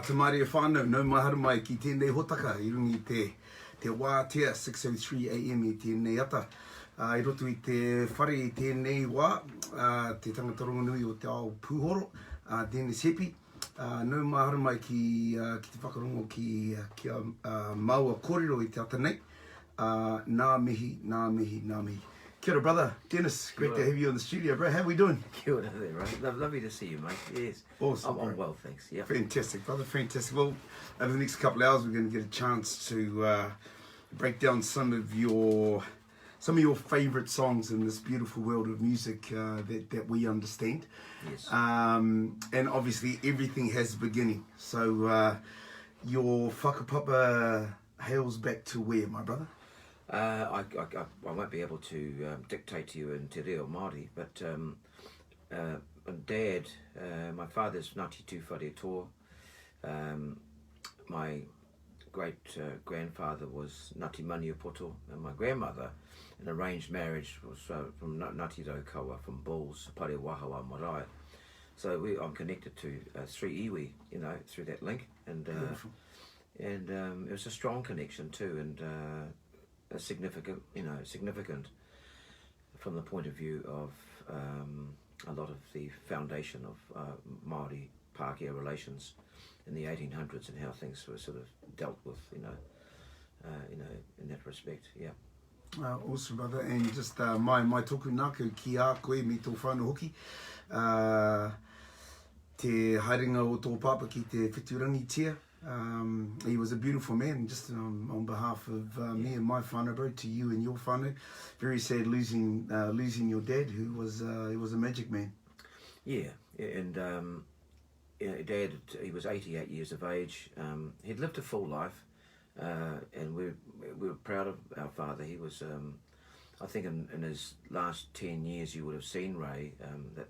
Te Māria whānau, nau mai haru mai ki tēnei hotaka, I rungi te wā tea 6:03 AM I tēnei ata. I roto I te whare I tēnei wā, te tangata rongonui o te ao pūhoro, Denis Hepi. Nau mai haru mai ki te whakarongo ki maua kōrero I te ata nei. Nā mihi, nā mihi, nā mihi. Kia ora, brother. Denis, great to have you in the studio, bro. How are we doing? Kia ora there, right? Lovely to see you, mate. Yes. Awesome. I'm well, thanks. Yeah. Fantastic, brother. Fantastic. Well, over the next couple of hours, we're going to get a chance to break down some of your favourite songs in this beautiful world of music that we understand. Yes. And obviously, everything has a beginning. So your whakapapa hails back to where, my brother? I won't be able to dictate to you in Te Reo Māori, but Dad, my father's Ngāti Tū Whare Toa. My great-grandfather was Ngāti Maniapoto, and my grandmother, an arranged marriage, was from Ngāti Raukawa, from Bulls, Pare Wahawa Marae. So I'm connected to three iwi, you know, through that link, and it was a strong connection too, and significant from the point of view of a lot of the foundation of Māori Pākehā relations in the 1800s and how things were sort of dealt with, in that respect. Yeah. Awesome, brother. And just mai tōku nāku ki a koe me tō whānau hoki. Te haerenga o tō papa ki te whiturangi tia. He was a beautiful man, just on behalf of me and my whānau, bro, to you and your whānau. Very sad losing your dad, who was he was a magic man. Yeah, and Dad, he was 88 years of age. He'd lived a full life, and we were proud of our father. He was, I think in his last 10 years you would have seen, Ray, that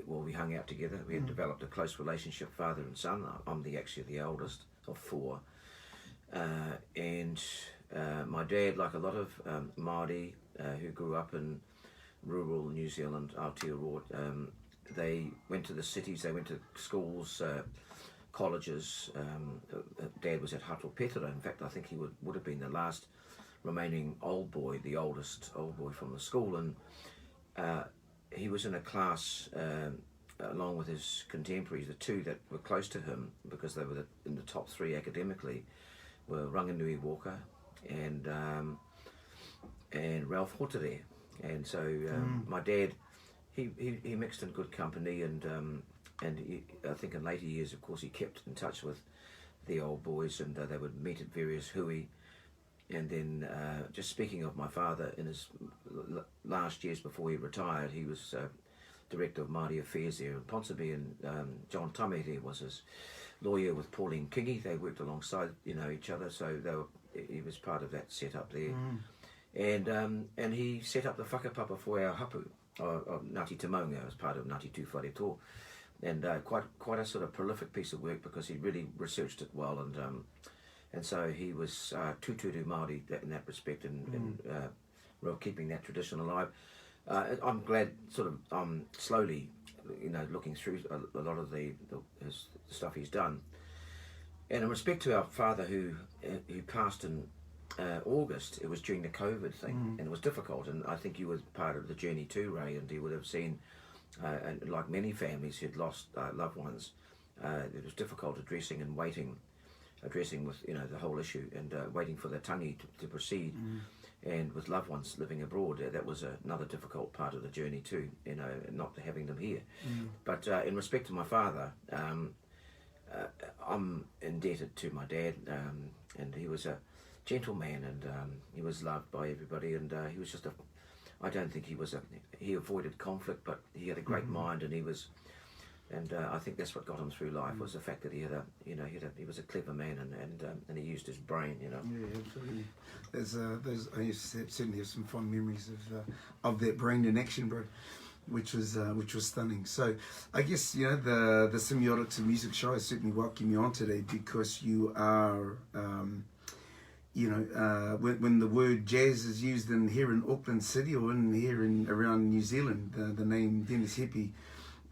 we hung out together. We had developed a close relationship, father and son. I'm actually the eldest of four. And my dad, like a lot of Māori who grew up in rural New Zealand, Aotearoa, they went to the cities, they went to schools, colleges. Dad was at Hato Petera. In fact, I think he would have been the last remaining old boy, the oldest old boy from the school. And he was in a class along with his contemporaries. The two that were close to him, because they were in the top three academically, were Ranganui Walker and Ralph Hotere. And so my dad, he mixed in good company, and he, I think in later years, of course, he kept in touch with the old boys, and they would meet at various hui. And then, just speaking of my father, in his last years before he retired, he was Director of Māori Affairs there in Ponsonby, and John Tamere was his lawyer with Pauline Kingi. They worked alongside, each other, so he was part of that setup there. And he set up the whakapapa for our hapu of Ngāti Tamonga as part of Ngāti Tū Whare Toa. And quite a sort of prolific piece of work, because he really researched it well, and so he was tūturu Māori in that respect, and real keeping that tradition alive. I'm glad, sort of slowly, looking through a lot of the stuff he's done. And in respect to our father, who passed in August, it was during the COVID thing, and it was difficult. And I think you were part of the journey too, Ray, and you would have seen, and like many families who'd lost loved ones, it was difficult addressing with the whole issue, and waiting for the tangi to proceed, and with loved ones living abroad, that was another difficult part of the journey too, not having them here. But in respect to my father, I'm indebted to my dad, and he was gentleman, and he was loved by everybody, and he was just a, I don't think he avoided conflict, but he had a great mind, and he was, and I think that's what got him through life, was the fact that he had he was a clever man, and he used his brain, you know. Yeah, absolutely. I used to certainly have some fond memories of that brain in action, bro, which was stunning. So I guess, you know, the Semiotics of Music show is certainly welcome you on today, because you are you know, when the word jazz is used in here in Auckland City, or around New Zealand, the name Denis Hepi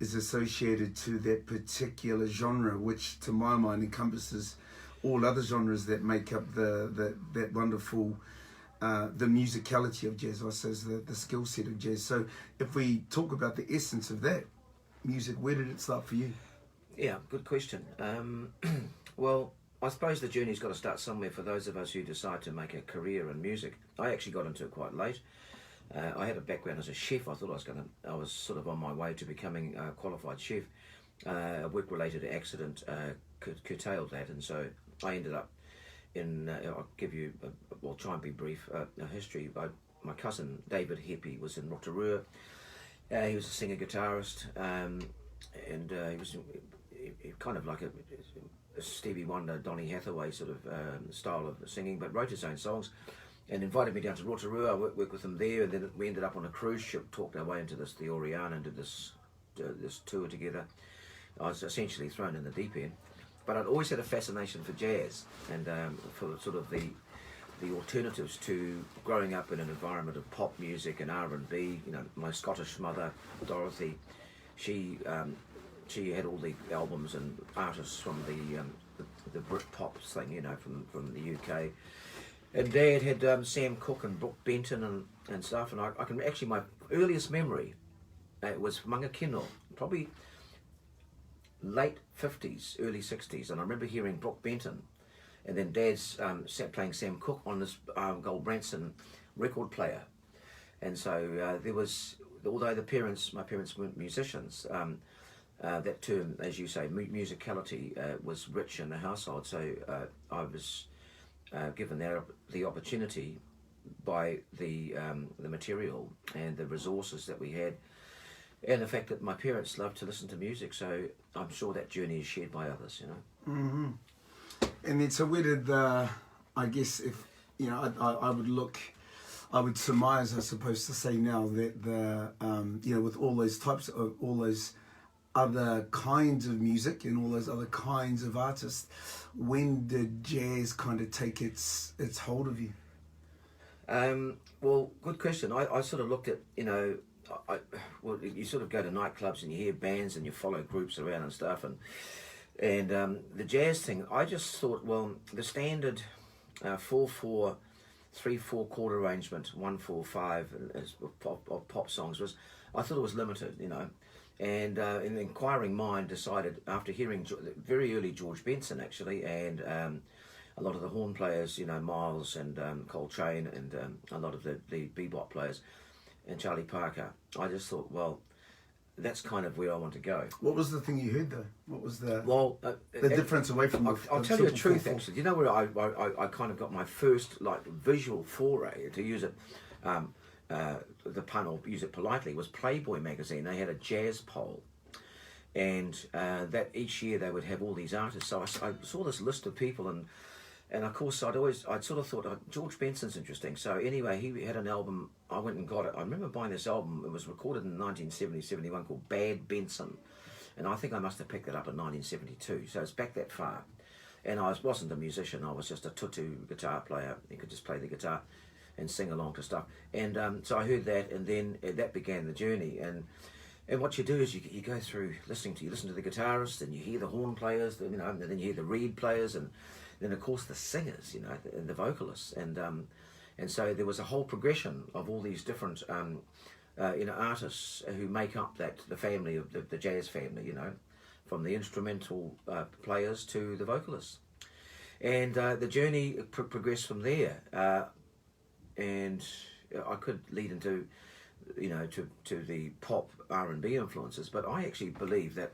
is associated to that particular genre, which to my mind encompasses all other genres that make up that wonderful the musicality of jazz, I suppose, the skill set of jazz. So if we talk about the essence of that music, where did it start for you? Yeah, good question. Well, I suppose the journey's got to start somewhere for those of us who decide to make a career in music. I actually got into it quite late. I had a background as a chef. I thought I was sort of on my way to becoming a qualified chef. A work-related accident curtailed that, and so I ended up in, I'll give you, I'll try and be brief, a history. My cousin David Hepi was in Rotorua. He was a singer-guitarist, and he was kind of like a Stevie Wonder, Donny Hathaway sort of style of singing, but wrote his own songs and invited me down to Rotorua. I worked with him there, and then we ended up on a cruise ship, talked our way into the Oriana, and did this tour together. I was essentially thrown in the deep end, but I'd always had a fascination for jazz, and for sort of the alternatives to growing up in an environment of pop music and R&B. You know, my Scottish mother, Dorothy, she had all the albums and artists from the Brit pop thing, you know, from the UK. And Dad had Sam Cooke and Brooke Benton and stuff. And I can actually, my earliest memory was Mangakino, probably late 50s, early 60s. And I remember hearing Brooke Benton. And then Dad's sat playing Sam Cooke on this Gold Branson record player. And so there was, although my parents weren't musicians, that term, as you say, musicality was rich in the household. So I was given the opportunity by the material and the resources that we had, and the fact that my parents loved to listen to music. So I'm sure that journey is shared by others, you know. Mm-hmm. And then, so where did I guess, if you know, I would surmise, I suppose, to say now that you know, with all those types of all those other kinds of music and all those other kinds of artists, when did jazz kind of take its hold of you? Well, good question. I sort of looked at, you know, well, you sort of go to nightclubs and you hear bands and you follow groups around and stuff, and the jazz thing, I just thought, well, the standard 4/4, 3/4 chord arrangement, 1/4/5 of pop songs I thought it was limited, you know. And an inquiring mind decided, after hearing very early George Benson actually, and a lot of the horn players, you know, Miles and Coltrane, and a lot of the bebop players, and Charlie Parker, I just thought, well, that's kind of where I want to go. What was the thing you heard though? What was the difference away from? I'll tell you the truth, actually. You know where I kind of got my first like visual foray, to use it. The pun, or use it politely, was Playboy magazine. They had a jazz poll, and that each year they would have all these artists. So I saw this list of people, and of course I'd sort of thought, George Benson's interesting. So anyway, he had an album. I went and got it. I remember buying this album. It was recorded in 1970-71, called Bad Benson, and I think I must have picked it up in 1972. So it's back that far. And I wasn't a musician. I was just a tutu guitar player. You could just play the guitar and sing along to stuff. And so I heard that, and then that began the journey. And what you do is you go through listen to the guitarists, and you hear the horn players, you know, and then you hear the reed players, and then of course the singers, you know, and the vocalists. And so there was a whole progression of all these different you know, artists who make up the family of the jazz family, you know, from the instrumental players to the vocalists. And the journey progressed from there. And I could lead into, you know, to the pop R&B influences, but I actually believe that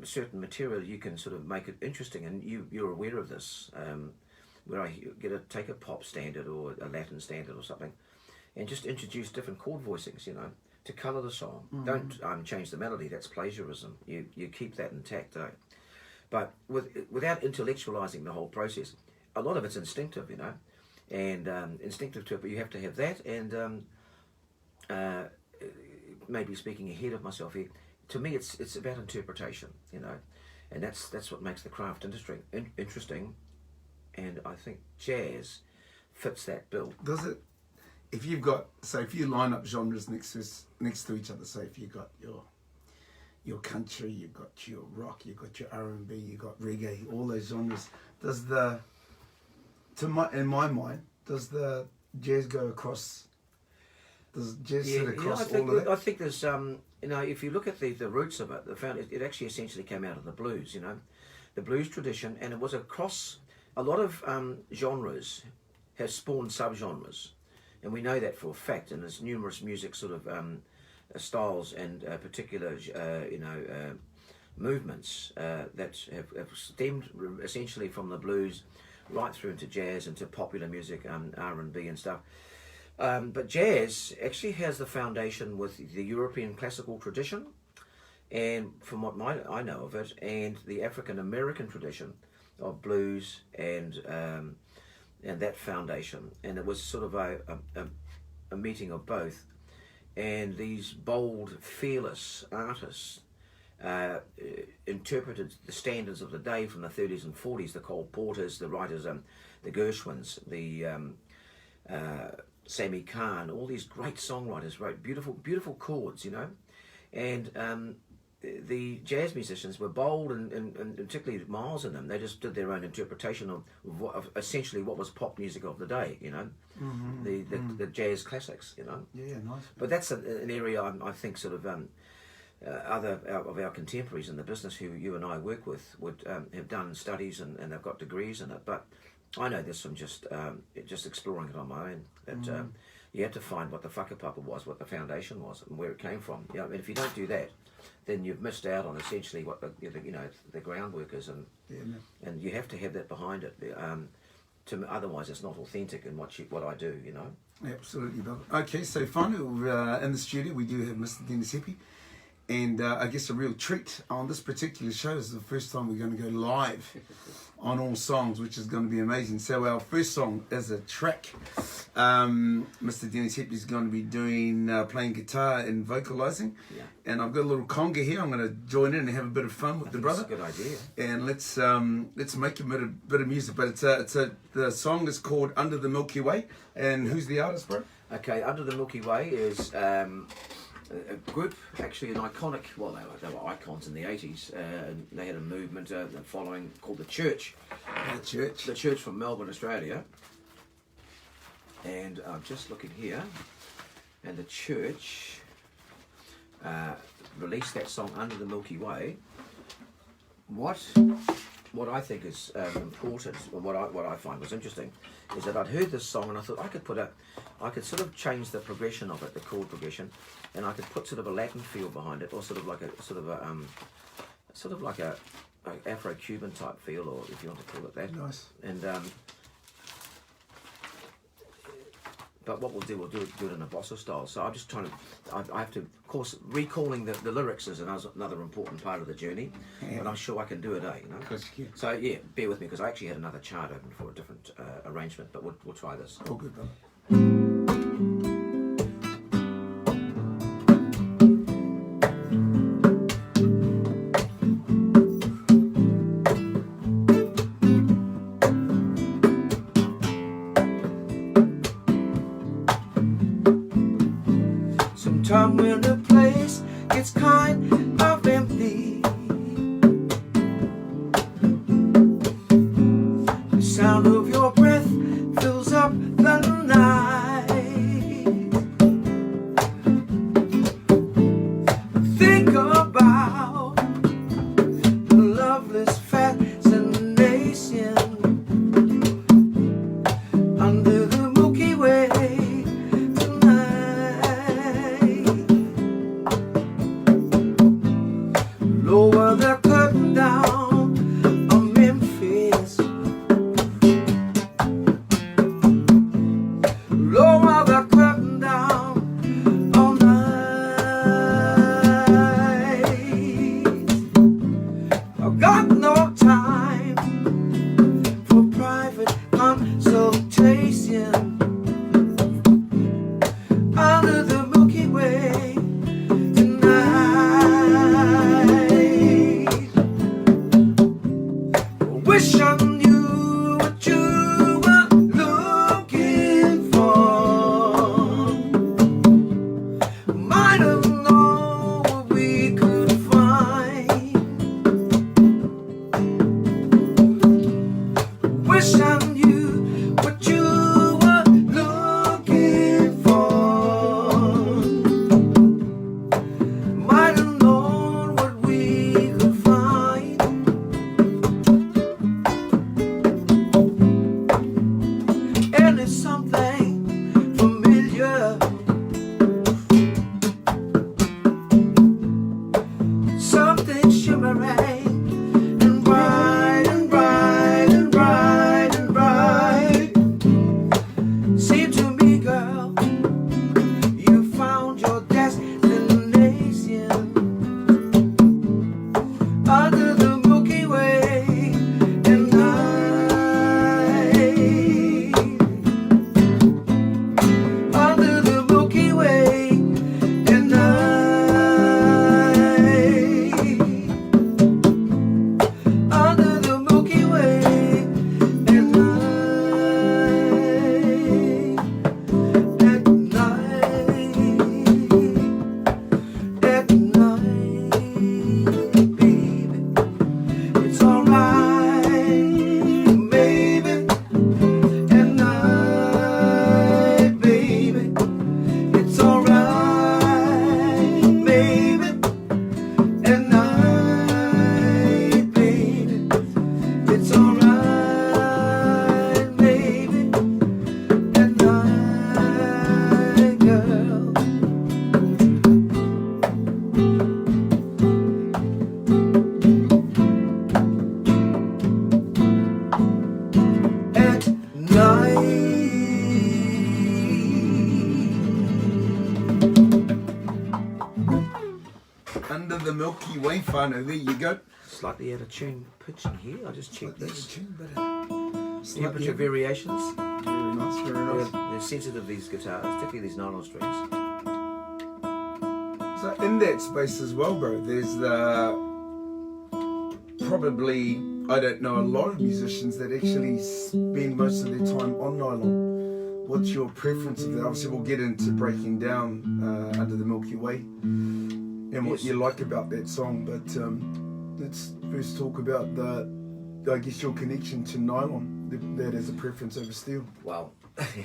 certain material, you can sort of make it interesting, and you're aware of this. Where I take a pop standard or a Latin standard or something, and just introduce different chord voicings, to colour the song. Don't change the melody. That's plagiarism. You keep that intact, But without intellectualising the whole process, a lot of it's instinctive, and instinctive to it. But you have to have that, and maybe speaking ahead of myself here. To me, it's about interpretation, and that's what makes the craft interesting. And I think jazz fits that bill. Does it? If you line up genres next to each other, so if you've got your country, you've got your rock, you've got your R&B, you've got reggae, all those genres, in my mind, does the jazz go across? Does jazz sit across all of that? I think there's if you look at the roots of it, it actually essentially came out of the blues, the blues tradition, and it was across a lot of genres have spawned subgenres, and we know that for a fact. And there's numerous music sort of styles and particular movements that have stemmed essentially from the blues right through into jazz, into popular music, R&B and stuff. But jazz actually has the foundation with the European classical tradition, and from what I know of it, and the African American tradition of blues and that foundation. And it was sort of a meeting of both. And these bold, fearless artists interpreted the standards of the day from the 30s and 40s, the Cole Porters, the writers, the Gershwins, the Sammy Kahn, all these great songwriters wrote beautiful chords, and the jazz musicians were bold and particularly Miles and them. They just did their own interpretation of essentially what was pop music of the day, the jazz classics, Yeah, nice. But that's an area I think sort of other of our contemporaries in the business who you and I work with would have done studies and they've got degrees in it. But I know this from just exploring it on my own, that you have to find what the whakapapa was, what the foundation was, and where it came from. And if you don't do that, then you've missed out on essentially what the groundwork is, and you have to have that behind it. Otherwise, it's not authentic in what I do. Absolutely, brother. Okay, so finally, in the studio we do have Mr. Denis Hepi. And I guess a real treat on this particular show is the first time we're going to go live on all songs, which is going to be amazing. So our first song is a track. Mr. Denis Hepi is going to be doing playing guitar and vocalizing. Yeah. And I've got a little conga here. I'm going to join in and have a bit of fun with the brother. That's a good idea. And let's make a bit of music. But the song is called Under the Milky Way. And who's the artist, bro? Okay, Under the Milky Way is a group, actually an iconic, well, they were icons in the 80s. They had a movement following called The Church. The Church from Melbourne, Australia. And I'm just looking here, and The Church released that song Under the Milky Way. What I think is important, and what I find was interesting, is that I'd heard this song and I thought I could sort of change the progression of it, the chord progression, and I could put sort of a Latin feel behind it, or sort of like a Afro-Cuban type feel, or if you want to call it that. Nice. And but what we'll do it in a bossa style. So I'm just trying to, I have to, of course, recalling the lyrics is another important part of the journey, but I'm sure I can do it, So yeah, bear with me, because I actually had another chart open for a different arrangement, but we'll try this. All good, brother. Sometime when the place gets kind of empty, the sound of your breath fills up the night. Milky Way whānau. There you go. Slightly out of tune pitching here. I just checked That's this. tune, but Temperature variations. very nice, very nice. They're sensitive, these guitars, particularly these nylon strings. So in that space as well, bro, there's probably, I don't know, a lot of musicians that actually spend most of their time on nylon. What's your preference of that? Obviously, we'll get into breaking down Under the Milky Way and what you like about that song, but let's first talk about I guess your connection to nylon, that as a preference over steel. Well,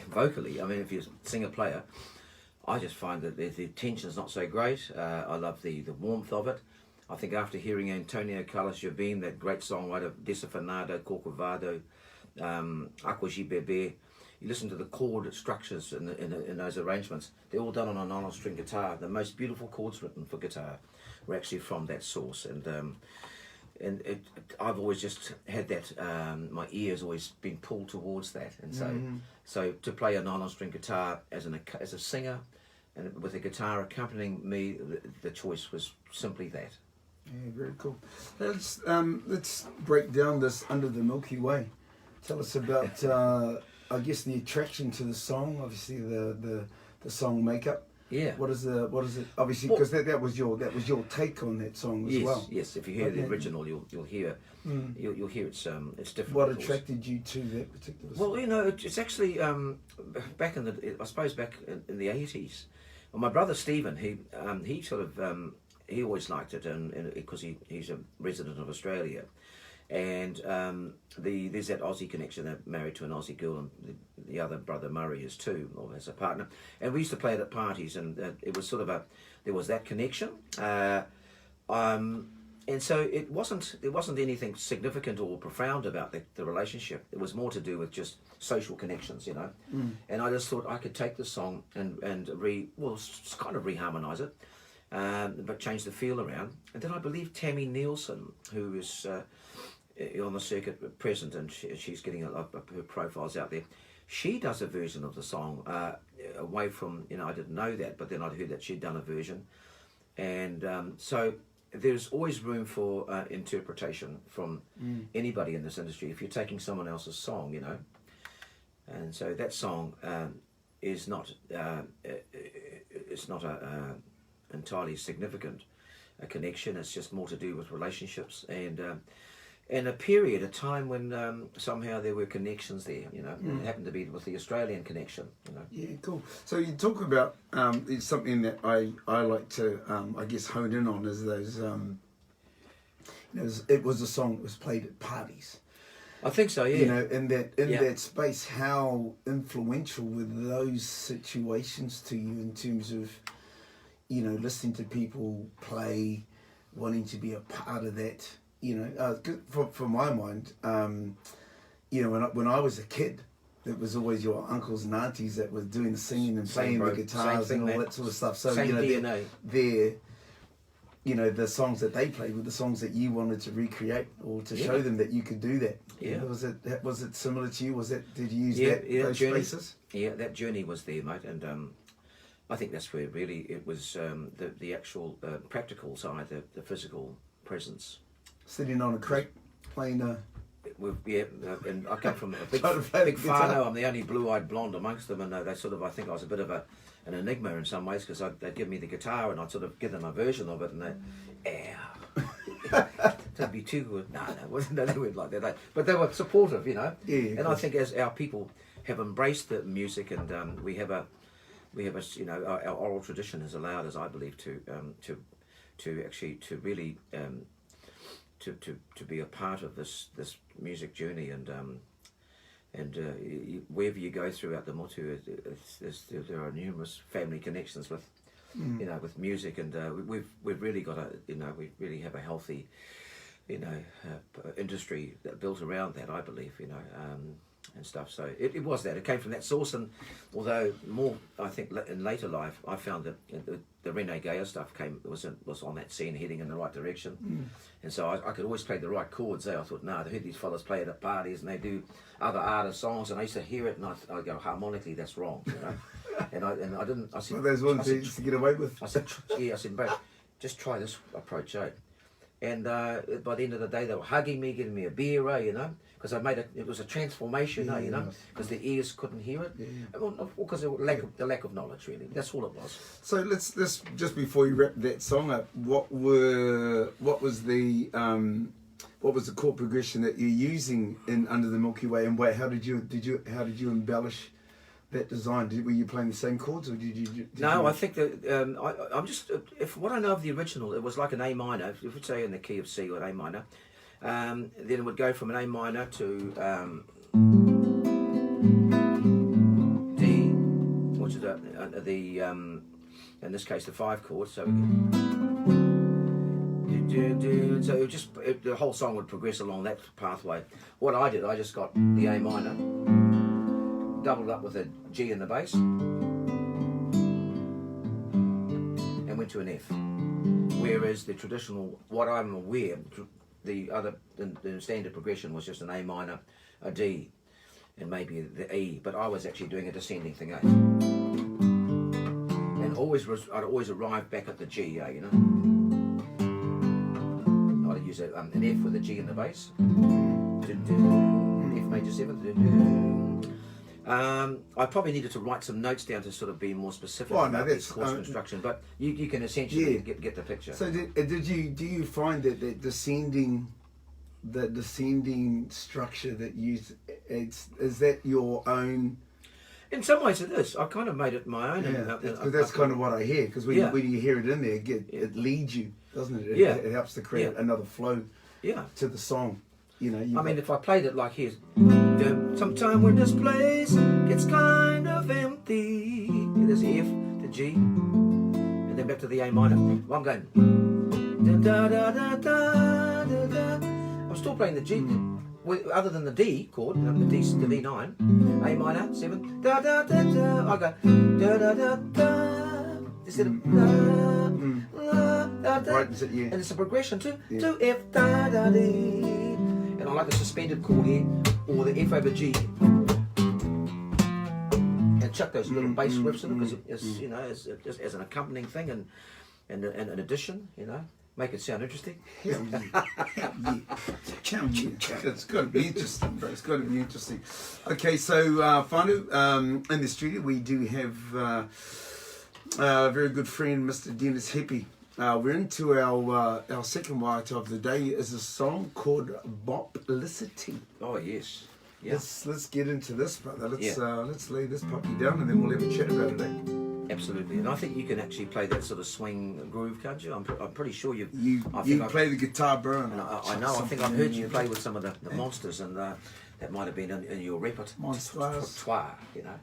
vocally, I mean, if you're a singer-player, I just find that the tension's not so great. I love the warmth of it. I think after hearing Antonio Carlos Jobim, that great songwriter, Desafinado, Corcovado, Aquagi Bebe, you listen to the chord structures in those arrangements, they're all done on a nylon string guitar. The most beautiful chords written for guitar were actually from that source. And I've always just had that, my ear's always been pulled towards that. And so to play a nylon string guitar as a singer, and with a guitar accompanying me, the choice was simply that. Yeah, very cool. Let's break down this Under the Milky Way. Tell us about, I guess, the attraction to the song. Obviously, the song makeup. Yeah. What is it? Obviously, because that was your take on that song as well. Yes. If you hear the original, you'll hear you'll hear it's different. What attracted you to that particular song? Well, you know, it's actually back in the 80s. Well, my brother Stephen, he sort of he always liked it, and because he's a resident of Australia, and there's that Aussie connection. They're married to an Aussie girl, and the other brother Murray is too, or as a partner. And we used to play it at parties, and it was sort of there was that connection. And so there wasn't anything significant or profound about the relationship. It was more to do with just social connections, you know. And I just thought I could take the song and kind of reharmonise it, but change the feel around. And then I believe Tammy Nielsen, who is on the circuit at present, and she's getting her profiles out there. She does a version of the song away from, you know, I didn't know that, but then I'd heard that she'd done a version. And so there's always room for interpretation from anybody in this industry if you're taking someone else's song, you know. And so that song is not it's not a entirely significant connection. It's just more to do with relationships and a period, a time when somehow there were connections there, you know. And it happened to be with the Australian connection, you know. Yeah, cool. So you talk about it's something that I like to I guess hone in on is those it was a song that was played at parties. I think so, yeah. You know, in that space, how influential were those situations to you in terms of, you know, listening to people play, wanting to be a part of that? You know, for my mind, you know, when I was a kid, it was always your uncles and aunties that were doing the singing and playing the guitars and all that sort of stuff. So, you know, you know, the songs that they played were the songs that you wanted to recreate or to show them that you could do that. Yeah. Was it similar to you? Did you use those journey, spaces? Yeah, that journey was there, mate, and I think that's where really it was the actual practical side, the physical presence. Sitting on a crate, playing and I come from a big whānau. I'm the only blue-eyed blonde amongst them, and they sort of, I think I was a bit of an enigma in some ways, because they'd give me the guitar and I'd sort of give them a version of it, and that'd be too good. No, they weren't like that. But they were supportive, you know. Yeah, and I think as our people have embraced the music, and we have a you know, our oral tradition has allowed us, I believe, to actually really to be a part of this music journey, and wherever you go throughout the motu, there are numerous family connections with you know, with music, and we've really got we really have a healthy, you know, industry that built around that, I believe, you know, and stuff. So it was that. It came from that source, and although more, I think, in later life, I found that the Rene Gaia stuff was on that scene, heading in the right direction. And so I could always play the right chords there. I thought, I heard these fellas play it at parties, and they do other artist songs, and I used to hear it, and I go, harmonically, that's wrong, you know. and I didn't. I said, well, there's one thing to get away with. I said, but just try this approach, eh? And by the end of the day, they were hugging me, giving me a beer, you know, because it was a transformation, you know, because the ears couldn't hear it, because of the lack of knowledge, really. That's all it was. So let's just before you wrap that song up, what was the chord progression that you're using in Under the Milky Way, and how did you embellish that design? Were you playing the same chords, or did you? I think that I'm just, if what I know of the original, it was like an A minor. If we say in the key of C or A minor, then it would go from an A minor to D, which is the in this case the 5 chord. So the whole song would progress along that pathway. What I did, I just got the A minor, doubled up with a G in the bass, and went to an F. Whereas the traditional, what I'm aware, the standard progression was just an A minor, a D, and maybe the E. But I was actually doing a descending thing, eh? And I'd always arrive back at the G, you know. I'd use an F with a G in the bass, F major 7. I probably needed to write some notes down to sort of be more specific about this course construction, but you can essentially get the picture. So do you find that the descending structure that is that your own? In some ways it is. I kind of made it my own. Yeah, because that's kind of what I hear. Because when you hear it in there, it leads you, doesn't it? It helps to create another flow to the song. You know. I mean, if I played it like here's. Sometime when this place gets kind of empty. There's the F, the G, and then back to the A minor. Well, I'm going. Da, da, da, da, da, da. I'm still playing the G, other than the D chord, the D9, A minor 7. Da da da da. I go da da da da. Instead of da da da. Right, and it's a progression to F da da D. And I like a suspended chord here, or the F over G, and chuck those little bass riffs in it, because it's, you know, just as an accompanying thing and an addition, you know, make it sound interesting. It's got to be interesting, bro. It's got to be interesting. Okay, so Whānau, in the studio we do have a very good friend, Mr. Denis Hepi. We're into our second waiata of the day is a song called Bop Licity. Oh yes, yeah. Let's get into this, brother. Let's lay this puppy down and then we'll have a chat about it. Eh? Absolutely, and I think you can actually play that sort of swing groove, can't you? I'm pretty sure you play the guitar, bro. And I know. I think I've heard you play with some of the monsters, and that might have been in your repertoire. Monsters, you know.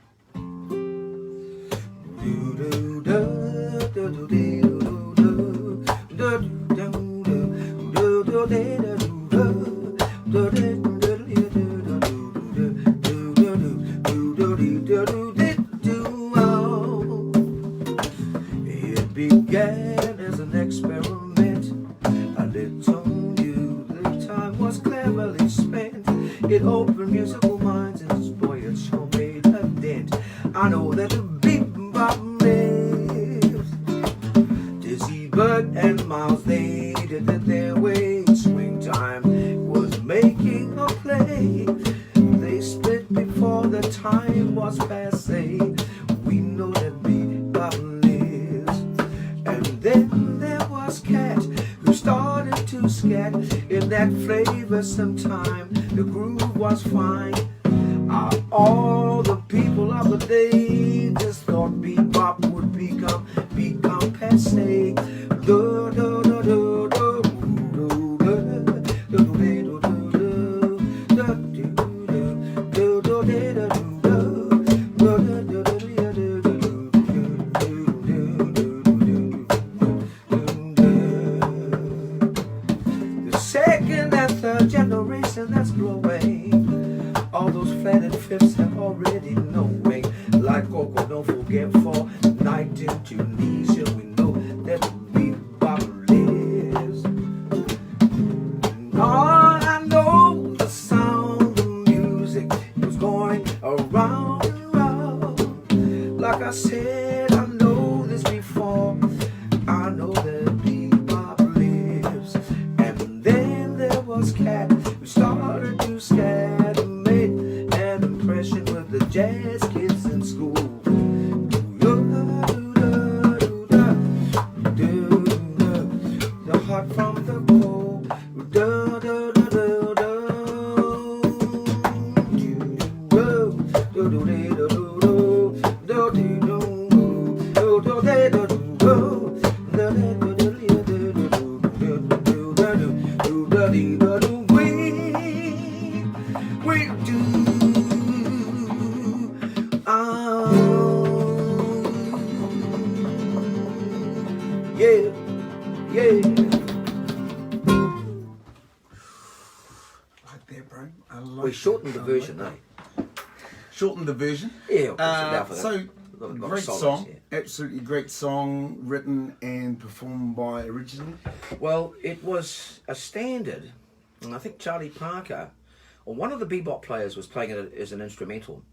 It began as an experiment. I told you the time was cleverly spent. It opened musical minds and this boy it sure made a dent. I know that the bebop lives. Dizzy Bird and Miles, they did it their way. Swing time was making a play. They split before the time was passé. We know that bebop lives. And then there was Cat, who started to scat in that flavorsome time. The groove was fine. All the people of the day just thought bebop would become passé. Do, do, do, do, do. The second and third generation that's growing, all those flatted fifths have already knowing. Like Coco, don't forget for night in Tunisia, we know that bebop lives. All I know, the sound of music was going around and round. Like I said, I know this before. I know that bebop jazz kids in school. The hot from the cold. We shortened the version, eh? Shortened the version. Yeah. So great song, absolutely great song, written and performed by originally. Well, it was a standard, and I think Charlie Parker, or one of the bebop players, was playing it as an instrumental.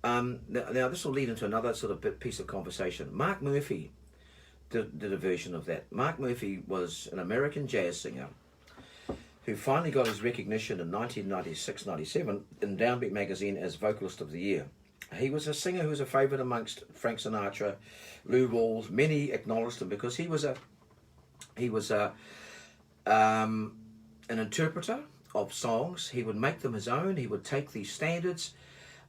Now this will lead into another sort of piece of conversation. Mark Murphy did a version of that. Mark Murphy was an American jazz singer who finally got his recognition in 1996-97 in Downbeat magazine as Vocalist of the Year. He was a singer who was a favourite amongst Frank Sinatra, Lou Rawls. Many acknowledged him because he was an interpreter of songs. He would make them his own. He would take these standards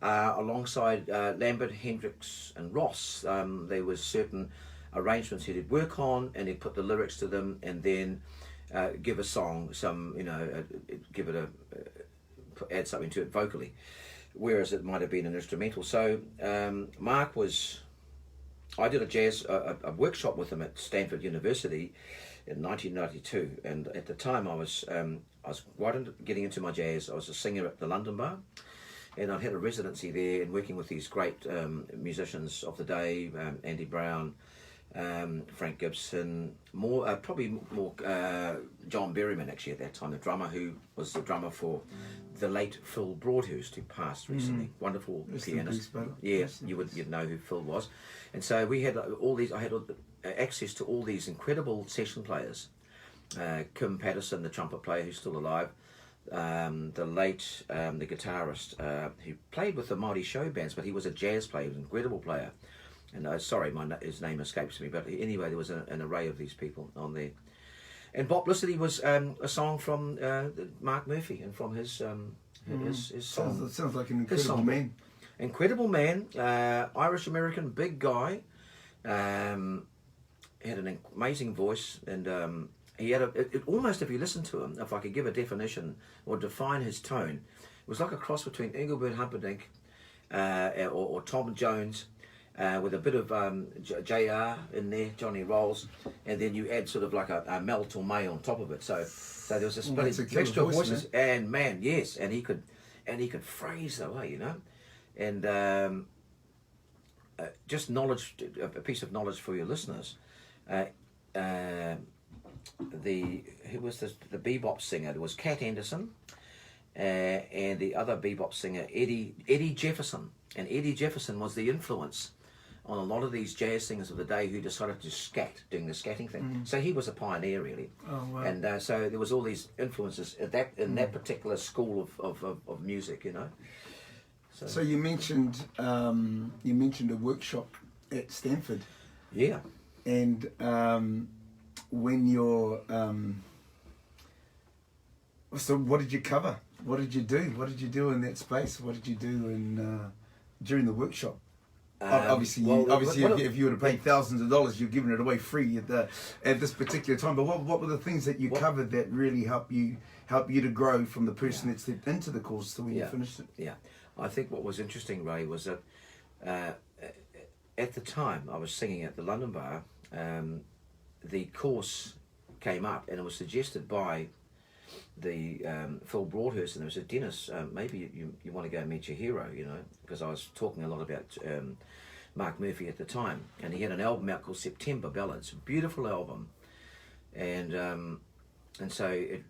alongside Lambert, Hendricks and Ross. There was certain arrangements he'd work on, and he'd put the lyrics to them, and then give a song some, give it add something to it vocally, whereas it might have been an instrumental. So Mark was, I did a workshop with him at Stanford University in 1992, and at the time I was getting into my jazz. I was a singer at the London Bar, and I'd had a residency there and working with these great musicians of the day, Andy Brown, Frank Gibson, probably more John Berryman actually at that time, the drummer who was the drummer for the late Phil Broadhurst, who passed recently. Wonderful pianist. Yes, you'd know who Phil was. And so we had I had access to all these incredible session players. Kim Patterson, the trumpet player who's still alive, the late the guitarist who played with the Mighty Show bands, but he was a jazz player, he was an incredible player. And sorry, his name escapes me, but anyway, there was an array of these people on there. And Bop Licity was a song from Mark Murphy and from his song. Sounds like an incredible man. Incredible man, Irish American, big guy. Had an amazing voice, and he had almost, if you listen to him, if I could give a definition or define his tone, it was like a cross between Engelbert Humperdinck or Tom Jones. With a bit of JR in there, Johnny Rolls, and then you add sort of like a Mel Torme on top of it. So there was a mixture of voices, and man, yes, and he could phrase though, and just knowledge, a piece of knowledge for your listeners. Who was the bebop singer? There was Cat Anderson, and the other bebop singer Eddie Jefferson, and Eddie Jefferson was the influence on a lot of these jazz singers of the day who decided to scat, doing the scatting thing. So he was a pioneer, really. Oh, wow. And so there was all these influences in that particular school of music, So you mentioned a workshop at Stanford. Yeah. And when you're so what did you cover? What did you do? What did you do in that space? What did you do during the workshop? Obviously, if you would have paid thousands of dollars, you're giving it away free at this particular time. But what were the things that you covered that really help you to grow from the person that stepped into the course to when you finished it? Yeah, I think what was interesting, Ray, was that at the time I was singing at the London Bar, the course came up and it was suggested by the Phil Broadhurst, and there was a Denis, maybe you want to go and meet your hero, because I was talking a lot about Mark Murphy at the time, and he had an album out called September Ballads, a beautiful album, and so I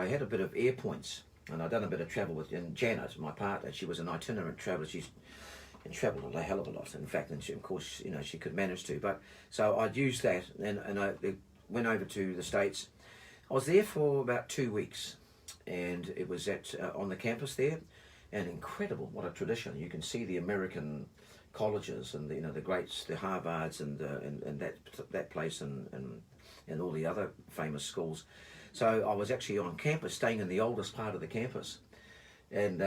had a bit of air points, and I'd done a bit of travel with Janet, my partner. She was an itinerant traveller. She's travelled a hell of a lot, in fact, and of course, she could manage to. But so I'd used that, and I went over to the States. I was there for about 2 weeks, and it was on the campus there, and incredible, what a tradition. You can see the American colleges and the greats, the Harvards and that place and all the other famous schools. So I was actually on campus, staying in the oldest part of the campus, and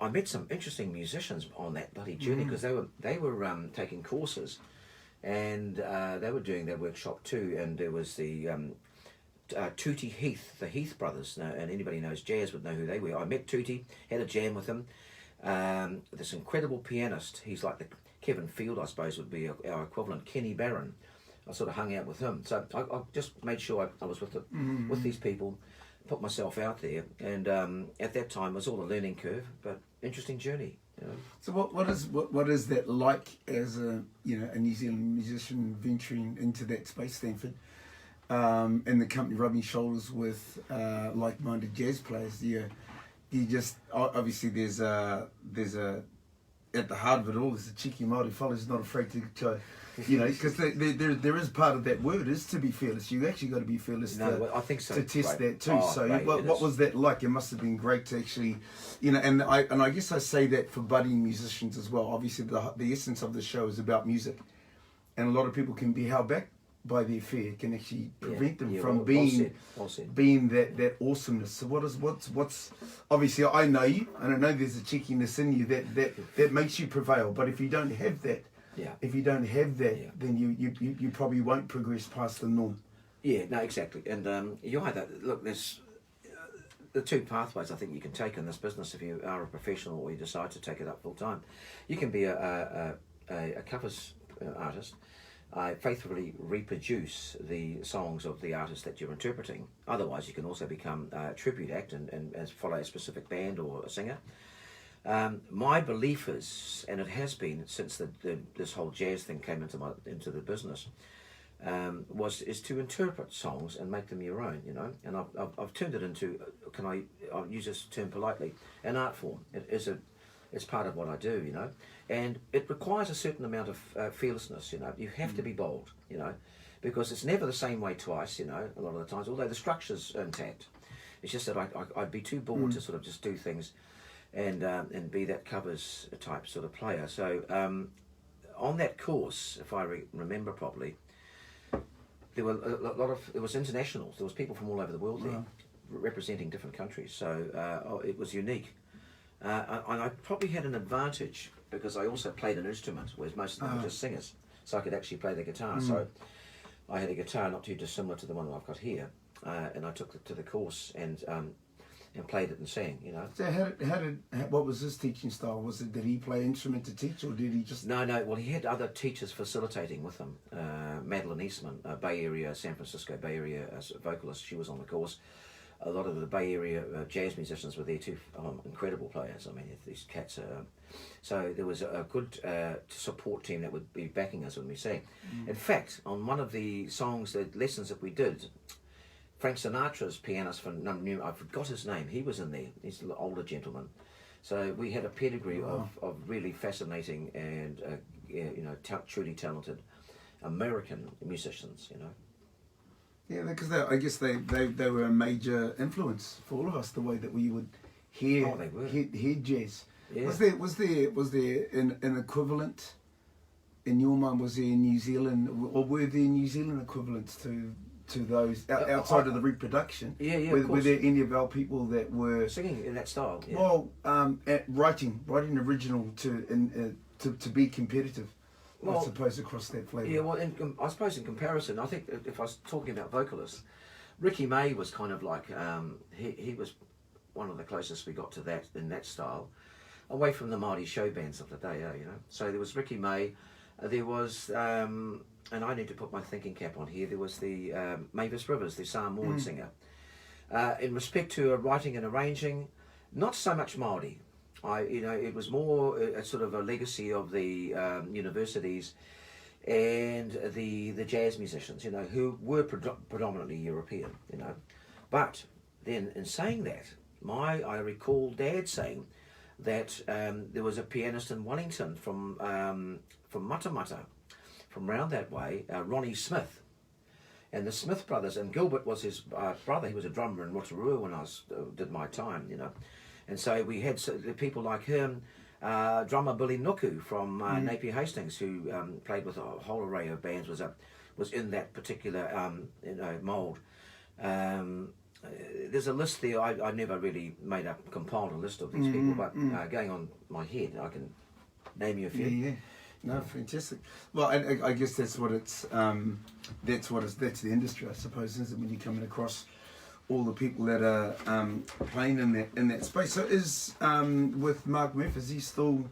I met some interesting musicians on that bloody journey, because they were taking courses, and they were doing their workshop too. And there was the Tootie Heath, the Heath brothers, and anybody knows jazz would know who they were. I met Tootie, had a jam with him. This incredible pianist, he's like the Kevin Field, I suppose, would be our equivalent. Kenny Barron, I sort of hung out with him. So I just made sure I was with these people, put myself out there, and at that time it was all a learning curve, but interesting journey. You know. So what is that like as a New Zealand musician venturing into that space, Stanford, and the company rubbing shoulders with like-minded jazz players? You just obviously there's a at the heart of it all, there's a cheeky Māori fellow who's not afraid to try, because there is part of that word is to be fearless. You actually got to be fearless. I think so. To test that too. Oh, so great, what was that like? It must have been great to actually, and I guess I say that for budding musicians as well. Obviously, the essence of the show is about music, and a lot of people can be held back by their fear. It can actually prevent them from being that awesomeness. So what's obviously I know you, and I know there's a cheekiness in you that makes you prevail. But if you don't have that, then you probably won't progress past the norm. Yeah, no, exactly. And you either look. There's the two pathways I think you can take in this business if you are a professional or you decide to take it up full time. You can be a covers artist. Faithfully reproduce the songs of the artist that you're interpreting. Otherwise, you can also become a tribute act and follow a specific band or a singer. My belief is, and it has been since this whole jazz thing came into the business, is to interpret songs and make them your own. And I've turned it into, I'll use this term politely, an art form. It's part of what I do, and it requires a certain amount of fearlessness. You have to be bold, because it's never the same way twice. A lot of the times, although the structure's intact, it's just that I'd be too bored to sort of just do things, and be that covers type sort of player. So on that course, if I remember properly, there were it was international. There was people from all over the world there, representing different countries. So it was unique. And I probably had an advantage because I also played an instrument, whereas most of them were just singers. So I could actually play the guitar. So I had a guitar not too dissimilar to the one that I've got here, and I took it to the course and played it and sang. So what was his teaching style? Did he play instrument to teach, or did he just? No. Well, he had other teachers facilitating with him. Madeline Eastman, Bay Area, San Francisco Bay Area vocalist. She was on the course. A lot of the Bay Area jazz musicians were there too, incredible players. I mean, these cats are... So there was a good support team that would be backing us when we sang. In fact, on one of the songs, the lessons that we did, Frank Sinatra's pianist, I forgot his name, he was in there. He's an older gentleman. So we had a pedigree of really fascinating and truly talented American musicians, Yeah, because I guess they were a major influence for all of us. The way that we would hear jazz. Yeah. Was there an equivalent in your mind? Was there in New Zealand, or were there New Zealand equivalents to those outside of the reproduction? Yeah, were there any of our people that were singing in that style? Yeah. Well, writing original to be competitive. I suppose across that flavour. Yeah, well, I suppose in comparison, I think if I was talking about vocalists, Ricky May was kind of like, he was one of the closest we got to that in that style, away from the Māori show bands of the day, So there was Ricky May, there was, and I need to put my thinking cap on here, there was the Mavis Rivers, the Samoan singer. In respect to writing and arranging, not so much Māori. It was more a sort of a legacy of the universities and the jazz musicians, who were predominantly European, But then in saying that, I recall Dad saying that there was a pianist in Wellington from Matamata, from round that way, Ronnie Smith. And the Smith brothers, and Gilbert was his brother. He was a drummer in Rotorua when I did my time, And so we had people like him, drummer Billy Nuku from Napier Hastings, who played with a whole array of bands, was in that particular mould. There's a list there. I never really compiled a list of these people, but going on my head, I can name you a few. Yeah. No, fantastic. Well, I guess that's what it's. That's the industry, I suppose, isn't it? When you're coming across all the people that are playing in that space. So is with Mark Murphy, is he still?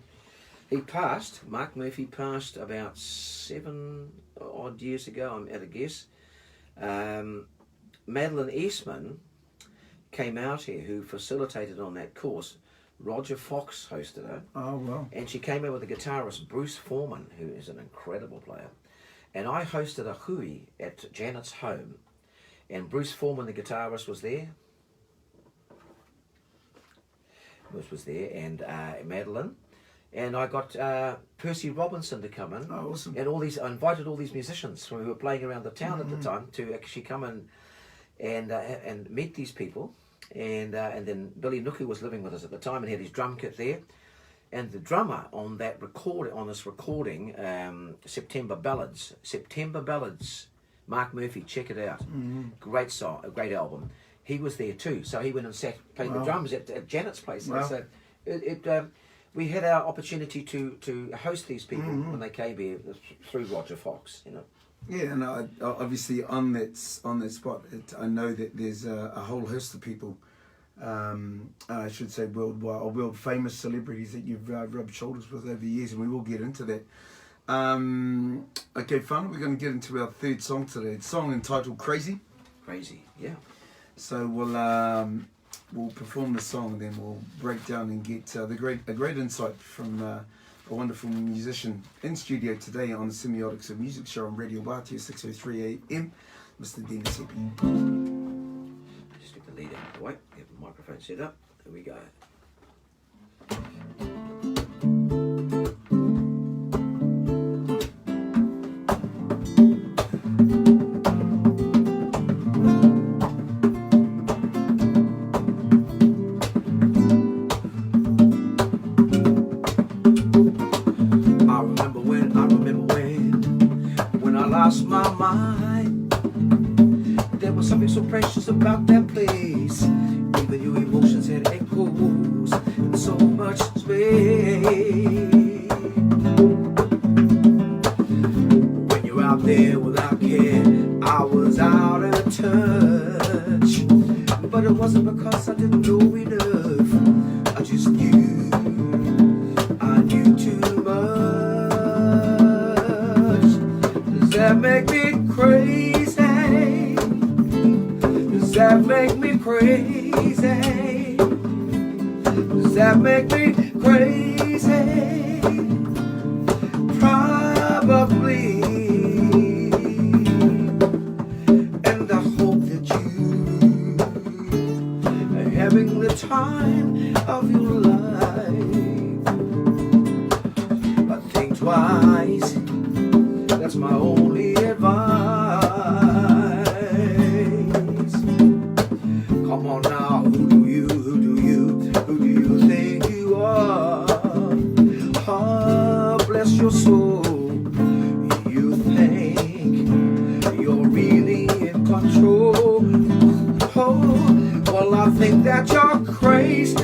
Mark Murphy passed about 7 odd years ago. I'm at a guess. Madeline Eastman came out here, who facilitated on that course. Roger Fox hosted her. Oh, wow. And she came in with the guitarist Bruce Foreman, who is an incredible player. And I hosted a hui at Janet's home. And Bruce Foreman, the guitarist, was there. Bruce was there, and Madeline. And I got Percy Robinson to come in. Oh, awesome. And I invited all these musicians who were playing around the town at the time to actually come in and meet these people. And then Billy Nuku was living with us at the time and had his drum kit there. And the drummer on this recording, September Ballads, Mark Murphy, check it out. Great song, a great album. He was there too, so he went and played the drums at Janet's place. Wow. So we had our opportunity to host these people when they came here through Roger Fox, you know. Yeah, and obviously on that spot, I know that there's a whole host of people, I should say worldwide, or world famous celebrities that you've rubbed shoulders with over the years, and we will get into that. Okay, fun. We're going to get into our third song today. It's a song entitled "Crazy." Crazy, yeah. So we'll perform the song, then we'll break down and get a great insight from a wonderful musician in studio today on the Semiotics of Music show on Radio Wātea 603 AM, Mr. Denis Hepi. Just get the lead out of the way, get the microphone set up. There we go. My mind, there was something so precious about that place. Even your emotions had echoes in so much space. When you're out there without care, I was out of touch. But it wasn't because I didn't know enough. I just knew, I knew too much. Does that make me crazy? Does that make me crazy? Does that make me crazy? Probably. And I hope that you are having the time of your life. But think twice. That's my only advice. Come on now, who do you think you are? Oh, bless your soul. You think you're really in control? Oh, well, I think that you're crazy.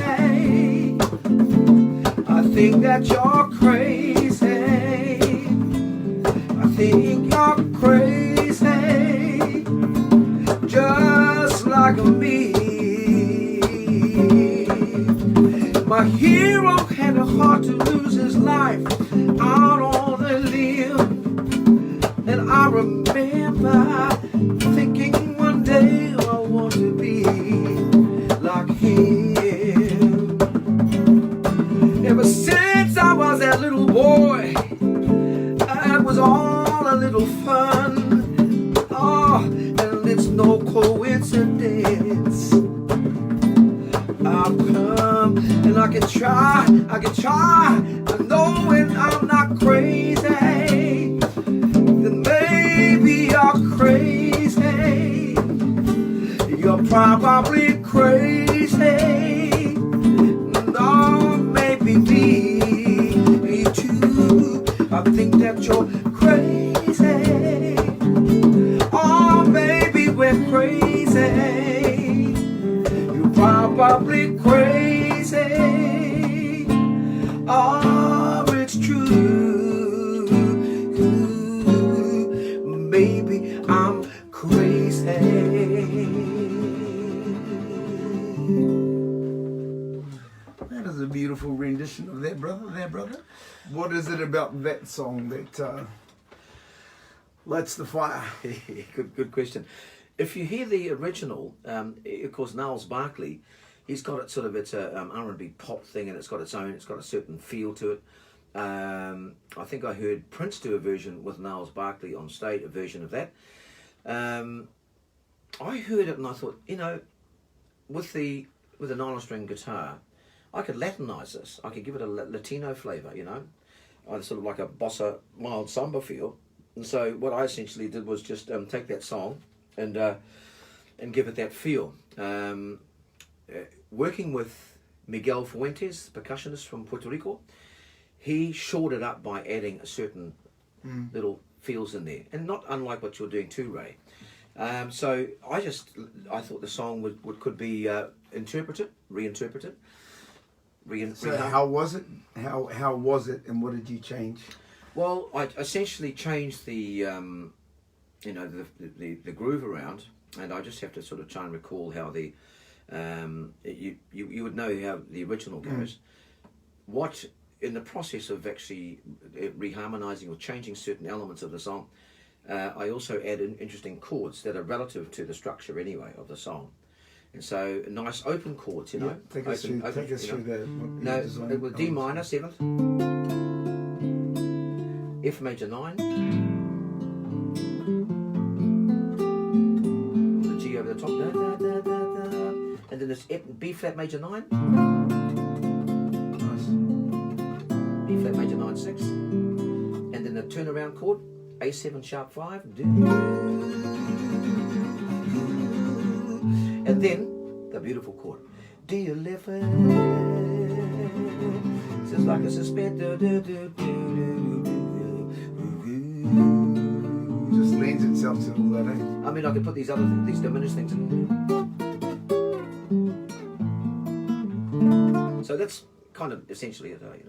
I think that you're crazy. I think you're crazy, just like me. My hero had a heart to lose his life out on a limb. And I remember thinking one day I want to be like him. Ever since I was that little boy, it was all a little fun. Oh, and it's no coincidence. I've come and I can try, knowing I'm not crazy. Then maybe you're crazy. You're probably crazy. me too. I think that you're crazy. Oh, maybe we're crazy. You're probably crazy. Oh, it's true. Maybe I'm crazy. That is a beautiful rendition of that, brother. What is it about that song that lights the fire? Good question. If you hear the original, of course, Gnarls Barkley, he's got it sort of, it's a R&B pop thing, and it's got a certain feel to it. I think I heard Prince do a version with Gnarls Barkley on stage, a version of that. I heard it and I thought, with the nylon string guitar, I could Latinize this. I could give it a Latino flavour, sort of like a bossa mild samba feel. And so what I essentially did was just take that song and give it that feel. Working with Miguel Fuentes, percussionist from Puerto Rico, he shored it up by adding a certain little feels in there, and not unlike what you're doing too, Ray. So I thought the song could be reinterpreted. So how was it? How was it, and what did you change? Well, I essentially changed the the groove around, and I just have to sort of try and recall how the you would know how the original goes. What in the process of actually reharmonizing or changing certain elements of the song, I also add in interesting chords that are relative to the structure anyway of the song. And so nice open chords, Yeah, take us through that. No, it was D minor 7th, F major 9, the G over the top, da, da, da, da, da, and then this B flat major 9, Nice. B flat major 9 6, and then the turnaround chord, A7 sharp 5, and then the beautiful chord, D11. Just like a suspender. Just lends itself to all that. I mean, I could put these other things, these diminished things in. So that's kind of essentially it, I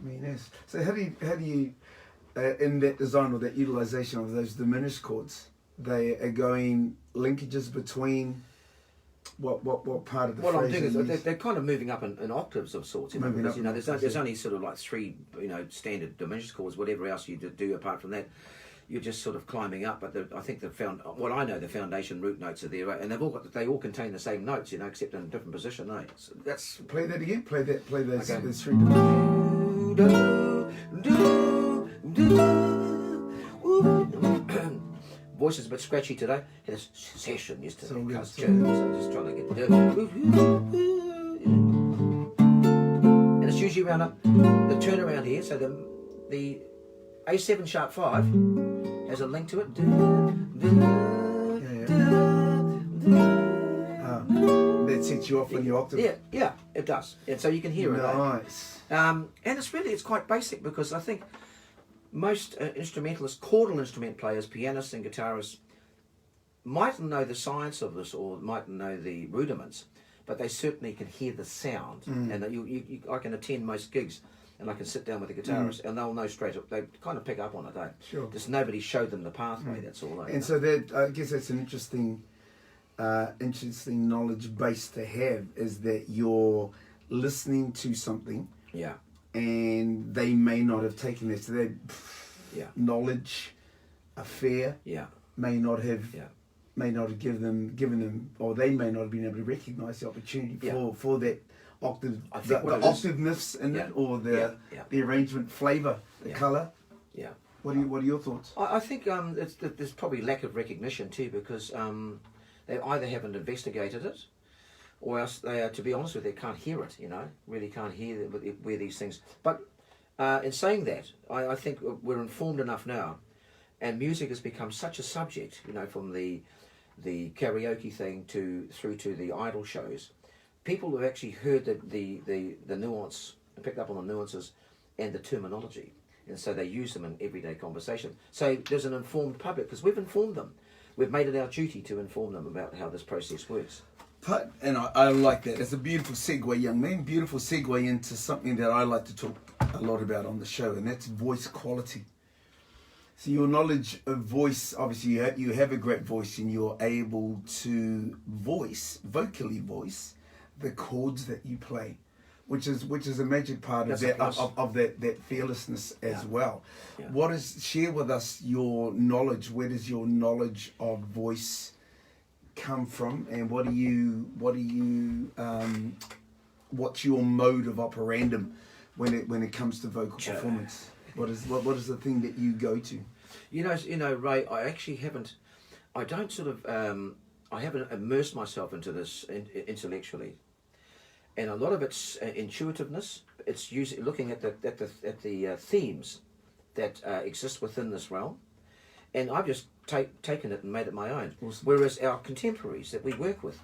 mean, yes. So how do you in that design or that utilization of those diminished chords, they are going linkages between what part of the what I'm phrase doing is they're kind of moving up in octaves of sorts, because there's only sort of like 3 standard diminished chords. Whatever else you do apart from that, you're just sort of climbing up. But I think the foundation root notes are there, right? And they all contain the same notes, except in a different position. So that's play that again. Play those okay. those 3 Voice is a bit scratchy today. Had a session yesterday. So I'm just trying to get and it's usually around the turnaround here. So the A7 sharp 5 has a link to it. That sets you off in your octave. Yeah, it does. And so you can hear it. Nice. And it's quite basic, because I think most instrumentalists, chordal instrument players, pianists and guitarists mightn't know the science of this or mightn't know the rudiments, but they certainly can hear the sound. And I can attend most gigs and I can sit down with the guitarist and they'll know straight up. They kind of pick up on it, Sure. Just nobody showed them the pathway, that's all. And so that, I guess that's an interesting knowledge base to have, is that you're listening to something. Yeah. And they may not have taken this. So that knowledge, affair, may not have given them, or they may not have been able to recognise the opportunity for that octave, the octaveness in it, or the arrangement, flavour, the colour. Yeah. What are your thoughts? I think there's probably lack of recognition too, because they either haven't investigated it, or else they, to be honest with you, they can't hear it, really can't hear where these things. But in saying that, I think we're informed enough now, and music has become such a subject, from the karaoke thing through to the idol shows. People have actually heard the nuance and picked up on the nuances and the terminology. And so they use them in everyday conversation. So there's an informed public because we've informed them. We've made it our duty to inform them about how this process works. And I like that. It's a beautiful segue, young man. Beautiful segue into something that I like to talk a lot about on the show, and that's voice quality. So your knowledge of voice, obviously you have a great voice and you're able to vocally voice the chords that you play, which is a major part of that fearlessness as well. Yeah. Share with us your knowledge. Where does your knowledge of voice come from, and what's your mode of operandum when it comes to vocal performance? What is the thing that you go to? You know, Ray, I actually haven't. I don't sort of. I haven't immersed myself into this intellectually, and a lot of it's intuitiveness. It's usually looking at the themes that exist within this realm, and I've just taken it and made it my own. Awesome. Whereas our contemporaries that we work with,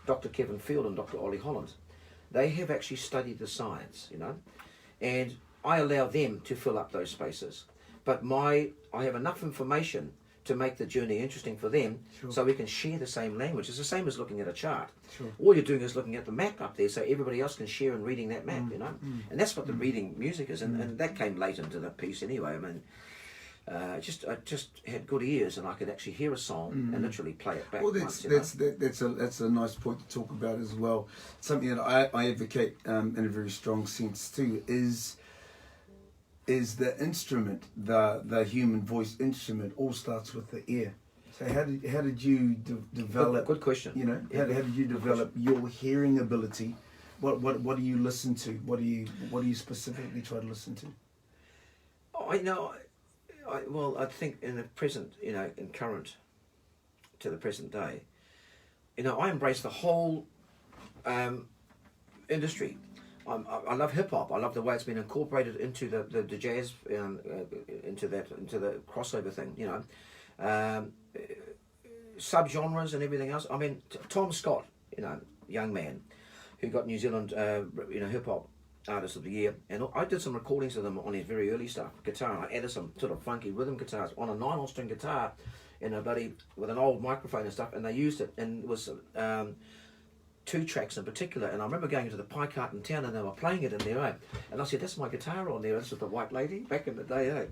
Dr. Kevin Field and Dr. Ollie Holland, they have actually studied the science, you know, and I allow them to fill up those spaces. But I have enough information to make the journey interesting for them, so we can share the same language. It's the same as looking at a chart. Sure. All you're doing is looking at the map up there, so everybody else can share in reading that map, you know. And that's what the reading music is, and that came late into the piece anyway. I mean, I just had good ears, and I could actually hear a song and literally play it back. Well, that's a nice point to talk about as well. Something that I advocate in a very strong sense too is the instrument, the human voice instrument, all starts with the ear. So how did you develop? Good question. You know, how did you develop your hearing ability? What do you listen to? What do you specifically try to listen to? I think in the present, you know, in current to the present day, you know, I embrace the whole industry. I love hip hop. I love the way it's been incorporated into the jazz, into the crossover thing. You know, subgenres and everything else. I mean, Tom Scott, you know, young man, who got New Zealand, hip hop Artist of the Year, and I did some recordings of them on his very early stuff, guitar. I added some sort of funky rhythm guitars on a nylon string guitar, with an old microphone and stuff, and they used it, and it was 2 tracks in particular. And I remember going to the pie cart in town, and they were playing it in there, and I said, "That's my guitar on there." This was the white lady back in the day,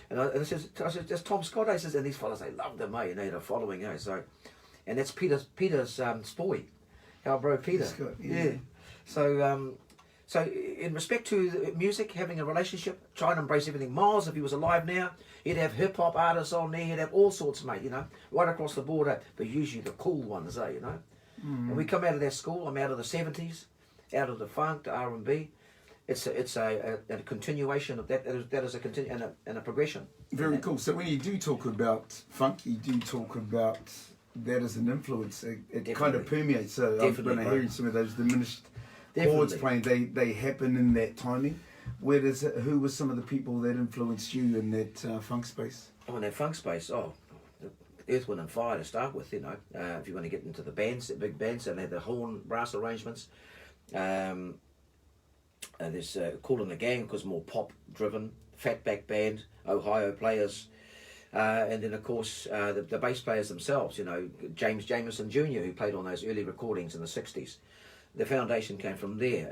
And I said, "That's Tom Scott." I says, and these fellas, they loved him, and they had a following, So, and that's Peter's Spoy, our bro Peter. Scott, yeah. So in respect to the music, having a relationship, try and embrace everything. Miles, if he was alive now, he'd have hip hop artists on there, he'd have all sorts, mate, you know, right across the board, but usually the cool ones, you know. And we come out of that school. I'm out of the 70s, out of the funk, the R&B. It's a continuation of that. That is a continue and a progression. Very cool. So when you do talk about funk, you do talk about that as an influence. It kind of permeates. So when I'm hearing some of those diminished chords playing, they happen in that timing. Who were some of the people that influenced you in that funk space? Oh, in that funk space, Earth, Wind and Fire to start with, you know. If you want to get into the bands, the big bands, and they had the horn brass arrangements. There's Kool and the Gang, because more pop driven. Fatback Band, Ohio Players, and then of course the bass players themselves. You know, James Jamerson Jr., who played on those early recordings in the 60s. The foundation came from there,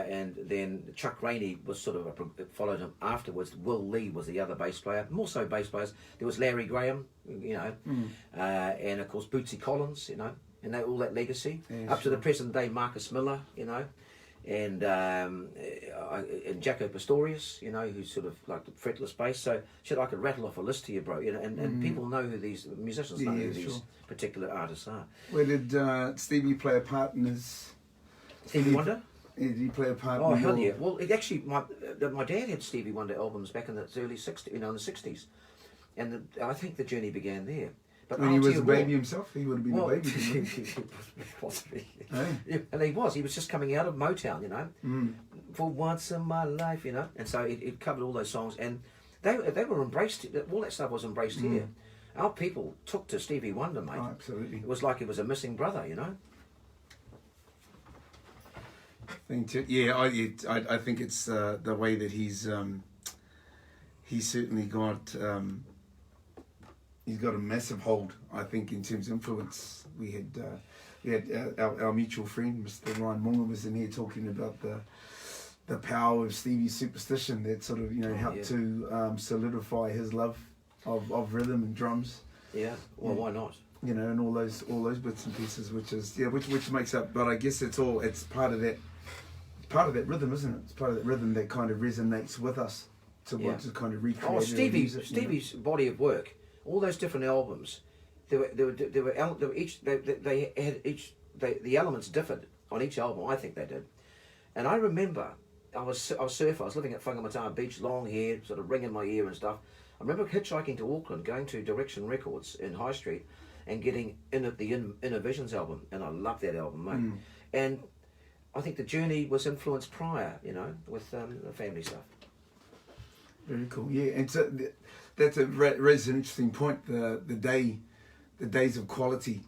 and then Chuck Rainey was sort of followed him afterwards. Will Lee was the other bass player. More so bass players. There was Larry Graham, you know, and of course Bootsy Collins, you know, and all that legacy up to the present day. Marcus Miller, you know, and Jaco Pastorius, you know, who's sort of like the fretless bass. So I could rattle off a list to you, bro. You know, and people know who these musicians know who these particular artists are. Where did Stevie play a part in his? Stevie Wonder? Did he play a part? Oh, hell yeah. Well, it actually, my dad had Stevie Wonder albums back in the early 60s, you know, in the 60s. And I think the journey began there. But when he was a baby himself, he would have been a baby. Possibly. Hey. Yeah, and he was just coming out of Motown, you know, for once in my life, you know. And so it covered all those songs. And they were embraced, all that stuff was embraced here. Our people took to Stevie Wonder, mate. Oh, absolutely. It was like he was a missing brother, you know. Yeah, I think it's the way that he's certainly got he's got a massive hold. I think in terms of influence, we had our mutual friend Mr. Ryan Munga was in here talking about the power of Stevie's superstition that sort of helped to solidify his love of rhythm and drums. Yeah, well, why not? And all those bits and pieces, which makes up. But I guess it's part of that rhythm, isn't it? It's part of that rhythm that kind of resonates with us to want to kind of recreate. Oh, Stevie's body of work, all those different albums, the elements differed on each album. I think they did, and I remember I was surfer. I was living at Whangamata Beach, long hair, sort of ring in my ear and stuff. I remember hitchhiking to Auckland, going to Direction Records in High Street, and getting the Inner Visions album, and I loved that album, mate. And I think the journey was influenced prior, with the family stuff. Very cool, yeah. And so that's raises an interesting point. The days of quality,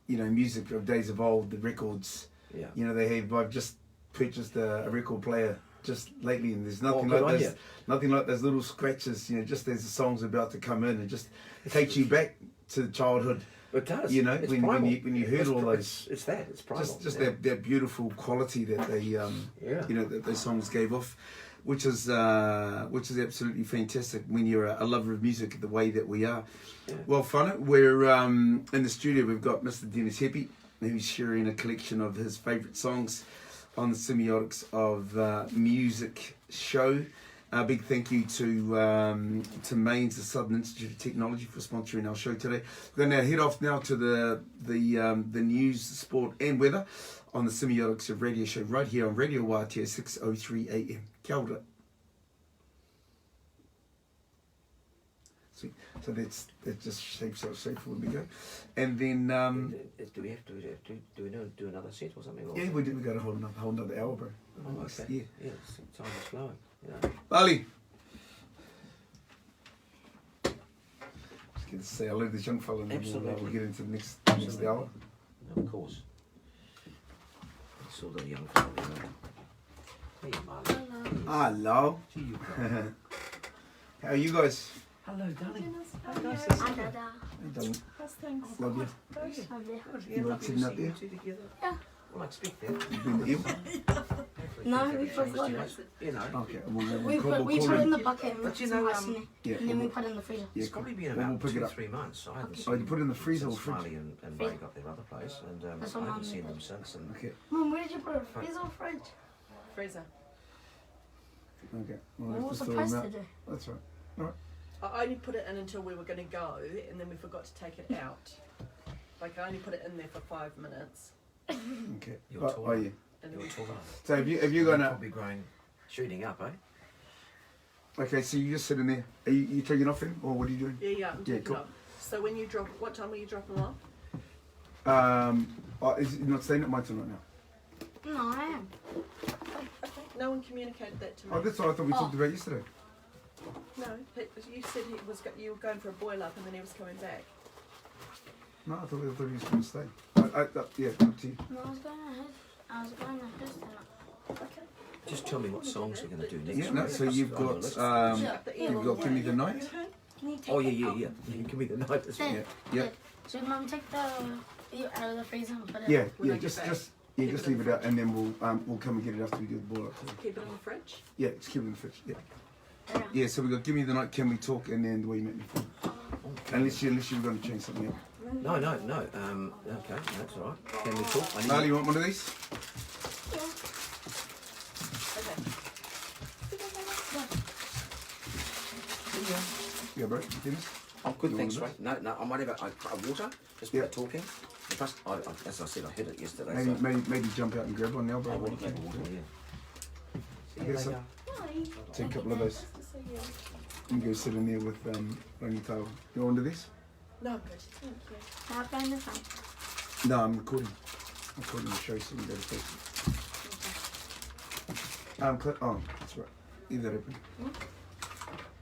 music of days of old, the records. Yeah. I've just purchased a record player just lately, and there's nothing like those little scratches. Just as the song's about to come in, and just takes you back to childhood. It does. It's when you heard all those. It's primal. Just that beautiful quality that they that those songs gave off, which is absolutely fantastic when you're a lover of music the way that we are. Yeah. Well, fun. We're in the studio. We've got Mr. Denis Hepi, who's sharing a collection of his favourite songs on the Semiotics of Music show. A big thank you to Maine's, the Southern Institute of Technology, for sponsoring our show today. We're going to head off now to the news, sport and weather on the Semiotics of Radio show right here on Radio Wātea 6:03 AM. Kia ora. Sweet. So that just shapes up shape when we go, and then do we do another set or something? Yeah, we got a whole another hour, bro. Oh, okay. Yeah, time is flowing. Bali. Just going to say I'll leave this young fella and then we'll get into the next hour. Of course. I saw the young fella. Hey, Marley. Hello. How are you guys? Hello, darling. Hi, darling. How's things? Love you. You like sitting up there? Yeah. Well, I expect that. You've been ill? No, we forgot it. Okay. We put it in the bucket and but and then we put it in the freezer. It's probably been about 2-3 months. I haven't seen you put it in the freezer or fridge? Smiley and Ray got their other place, and I haven't seen them since. And okay. Mum, where did you put it? Freezer or fridge? Freezer. Okay. What was the price today? That's right. All right. I only put it in until we were going to go, and then we forgot to take it out. Like, I only put it in there for 5 minutes. Okay. You're taller. Yeah. You're taller. So have you gonna probably growing, shooting up, eh? Okay, so you just sitting there. Are you taking off him, or what are you doing? Yeah, I'm taking cool. off. So when you drop, what time will you drop them off? Is he not staying at my tonight now? No, I am. Okay. No one communicated that to me. Oh, that's what I thought we talked about yesterday. No, you said you were going for a boil up and then he was coming back. No, I thought he was going to stay. Yeah, up to you. No, I was going ahead tonight. Okay. Just tell me what songs we're going to do next. Yeah, no, so you've got Give Me the Night. Can you take yeah. Give Me the Night. Yeah. So Mum, take the out of the freezer and put it. Yeah, just leave it out, and then we'll come and get it after we do the boil up. Keep it in the fridge. Yeah, just keep it in the fridge. Yeah. Yeah, so we got Give Me the Night, Can We Talk, and then The Way You Make Me Feel. Unless you're going to change something up. No. Okay, that's all right. Can we talk? Marley, you want one of these? Yeah. Okay. Yeah, bro. Dennis? I'm good, thanks, Ray. No, I might have a water, just for talking. Plus, as I said, I hit it yesterday. Maybe jump out and grab one now, bro. I want to grab a water, yeah. See you later. Take a couple of those. You can go sit in there with Lonely Tail. You want to do this? No, I'm good. Thank you. Can I find this one? No, I'm recording. I'm recording the show so we can go to Facebook. That's right. Leave that open.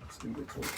It's going to go talk.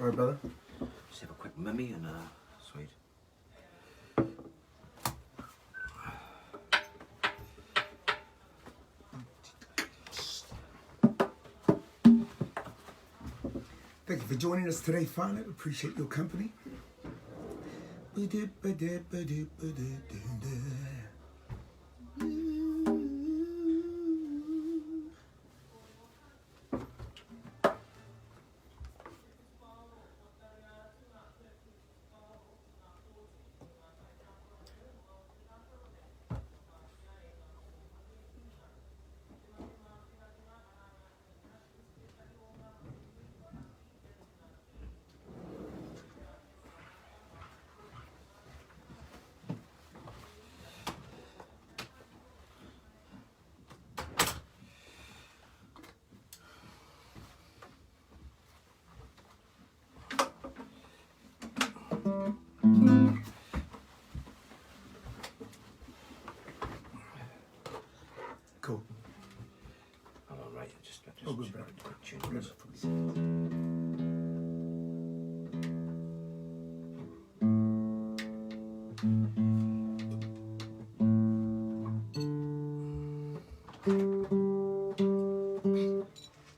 All right, brother. Just have a quick mimmy and sweet. Thank you for joining us today, Whānau. Appreciate your company. Cool. Hold on, right. Just Oh, good, bro. tune Good, this.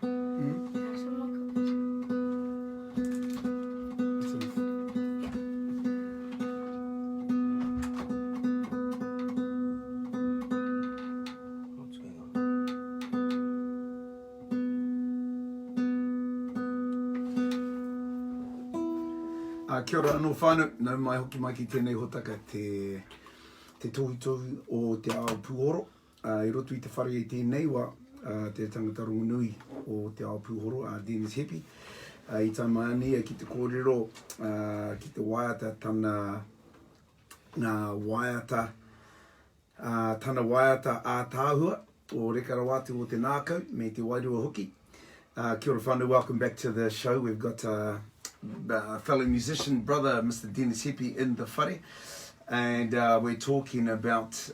There's some more cookies. What's going on? Kia ora anō whānau, nau mai hoki mai ki tēnei hotaka te tohu o te ao pūhoro. I roto I te whare I tēnei wa te tangata rongonui o te ao pūhoro, Denis Hepi. I tai mai ania ki te kōrero, ki te waiata tana ngā waiata, tana waiata ātāhua o Rekarawatu o te Nākau, me te Wairua hoki. Kia ora whānau, welcome back to the show. We've got fellow musician brother Mr. Denis Hepi in the whare, and we're talking about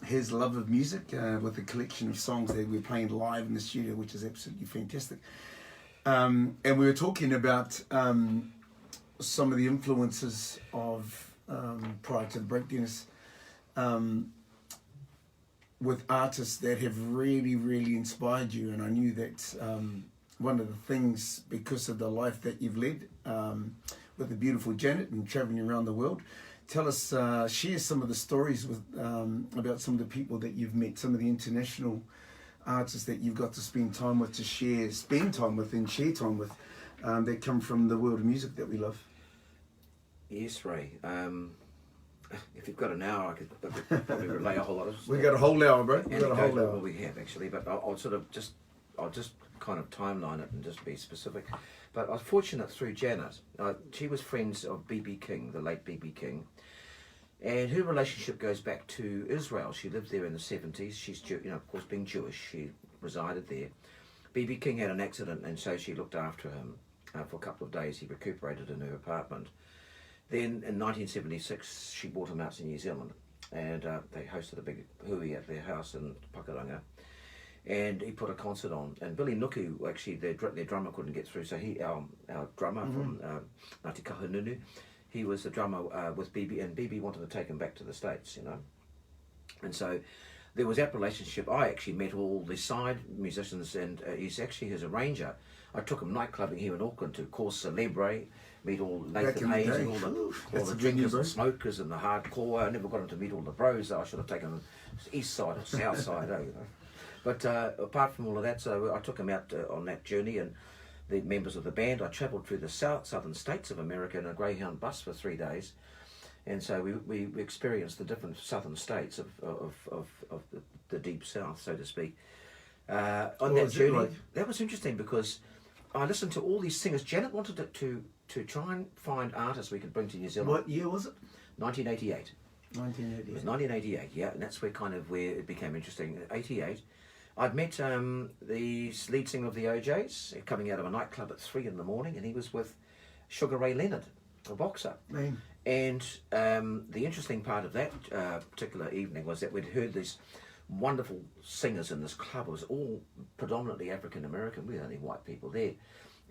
his love of music with a collection of songs that we're playing live in the studio, which is absolutely fantastic. And we were talking about some of the influences of prior to the break, Denis, with artists that have really, really inspired you. And I knew that one of the things, because of the life that you've led with the beautiful Janet and traveling around the world, tell us, share some of the stories with about some of the people that you've met, some of the international artists that you've got to spend time with, spend time with and share time with, that come from the world of music that we love. Yes, Ray. If you've got an hour, I could probably relay a whole lot of stuff. We got a whole hour, bro. We got a whole hour. Well, we have actually, but I'll just kind of timeline it and just be specific. But I was fortunate through Janet. She was friends of B.B. King, the late B.B. King, and her relationship goes back to Israel. She lived there in the 70s. She's, of course, being Jewish, she resided there. B.B. King had an accident, and so she looked after him for a couple of days. He recuperated in her apartment. Then in 1976, she brought him out to New Zealand, and they hosted a big hui at their house in Pakuranga, and he put a concert on. And Billy Nuku, actually, their drummer couldn't get through, so our drummer from Ngāti Kahununu, he was the drummer with BB, and BB wanted to take him back to the States, And so there was that relationship. I actually met all the side musicians, and he's actually his arranger. I took him nightclubbing here in Auckland to Cause Celebre, meet all Nathan Hayes and all the drinkers and smokers and the hardcore. I never got him to meet all the bros. I should have taken him east side or south side, But apart from all of that, so I took him out on that journey, and the members of the band, I travelled through the southern states of America in a Greyhound bus for 3 days. And so we experienced the different southern states of the deep south, so to speak. On that journey, that was interesting because I listened to all these singers. Janet wanted to try and find artists we could bring to New Zealand. What year was it? 1988. 1988. It was 1988, yeah, and that's where it became interesting. 88. I'd met the lead singer of the OJs coming out of a nightclub at 3 in the morning, and he was with Sugar Ray Leonard, a boxer. Man. And the interesting part of that particular evening was that we'd heard these wonderful singers in this club. It was all predominantly African American. We were only white people there.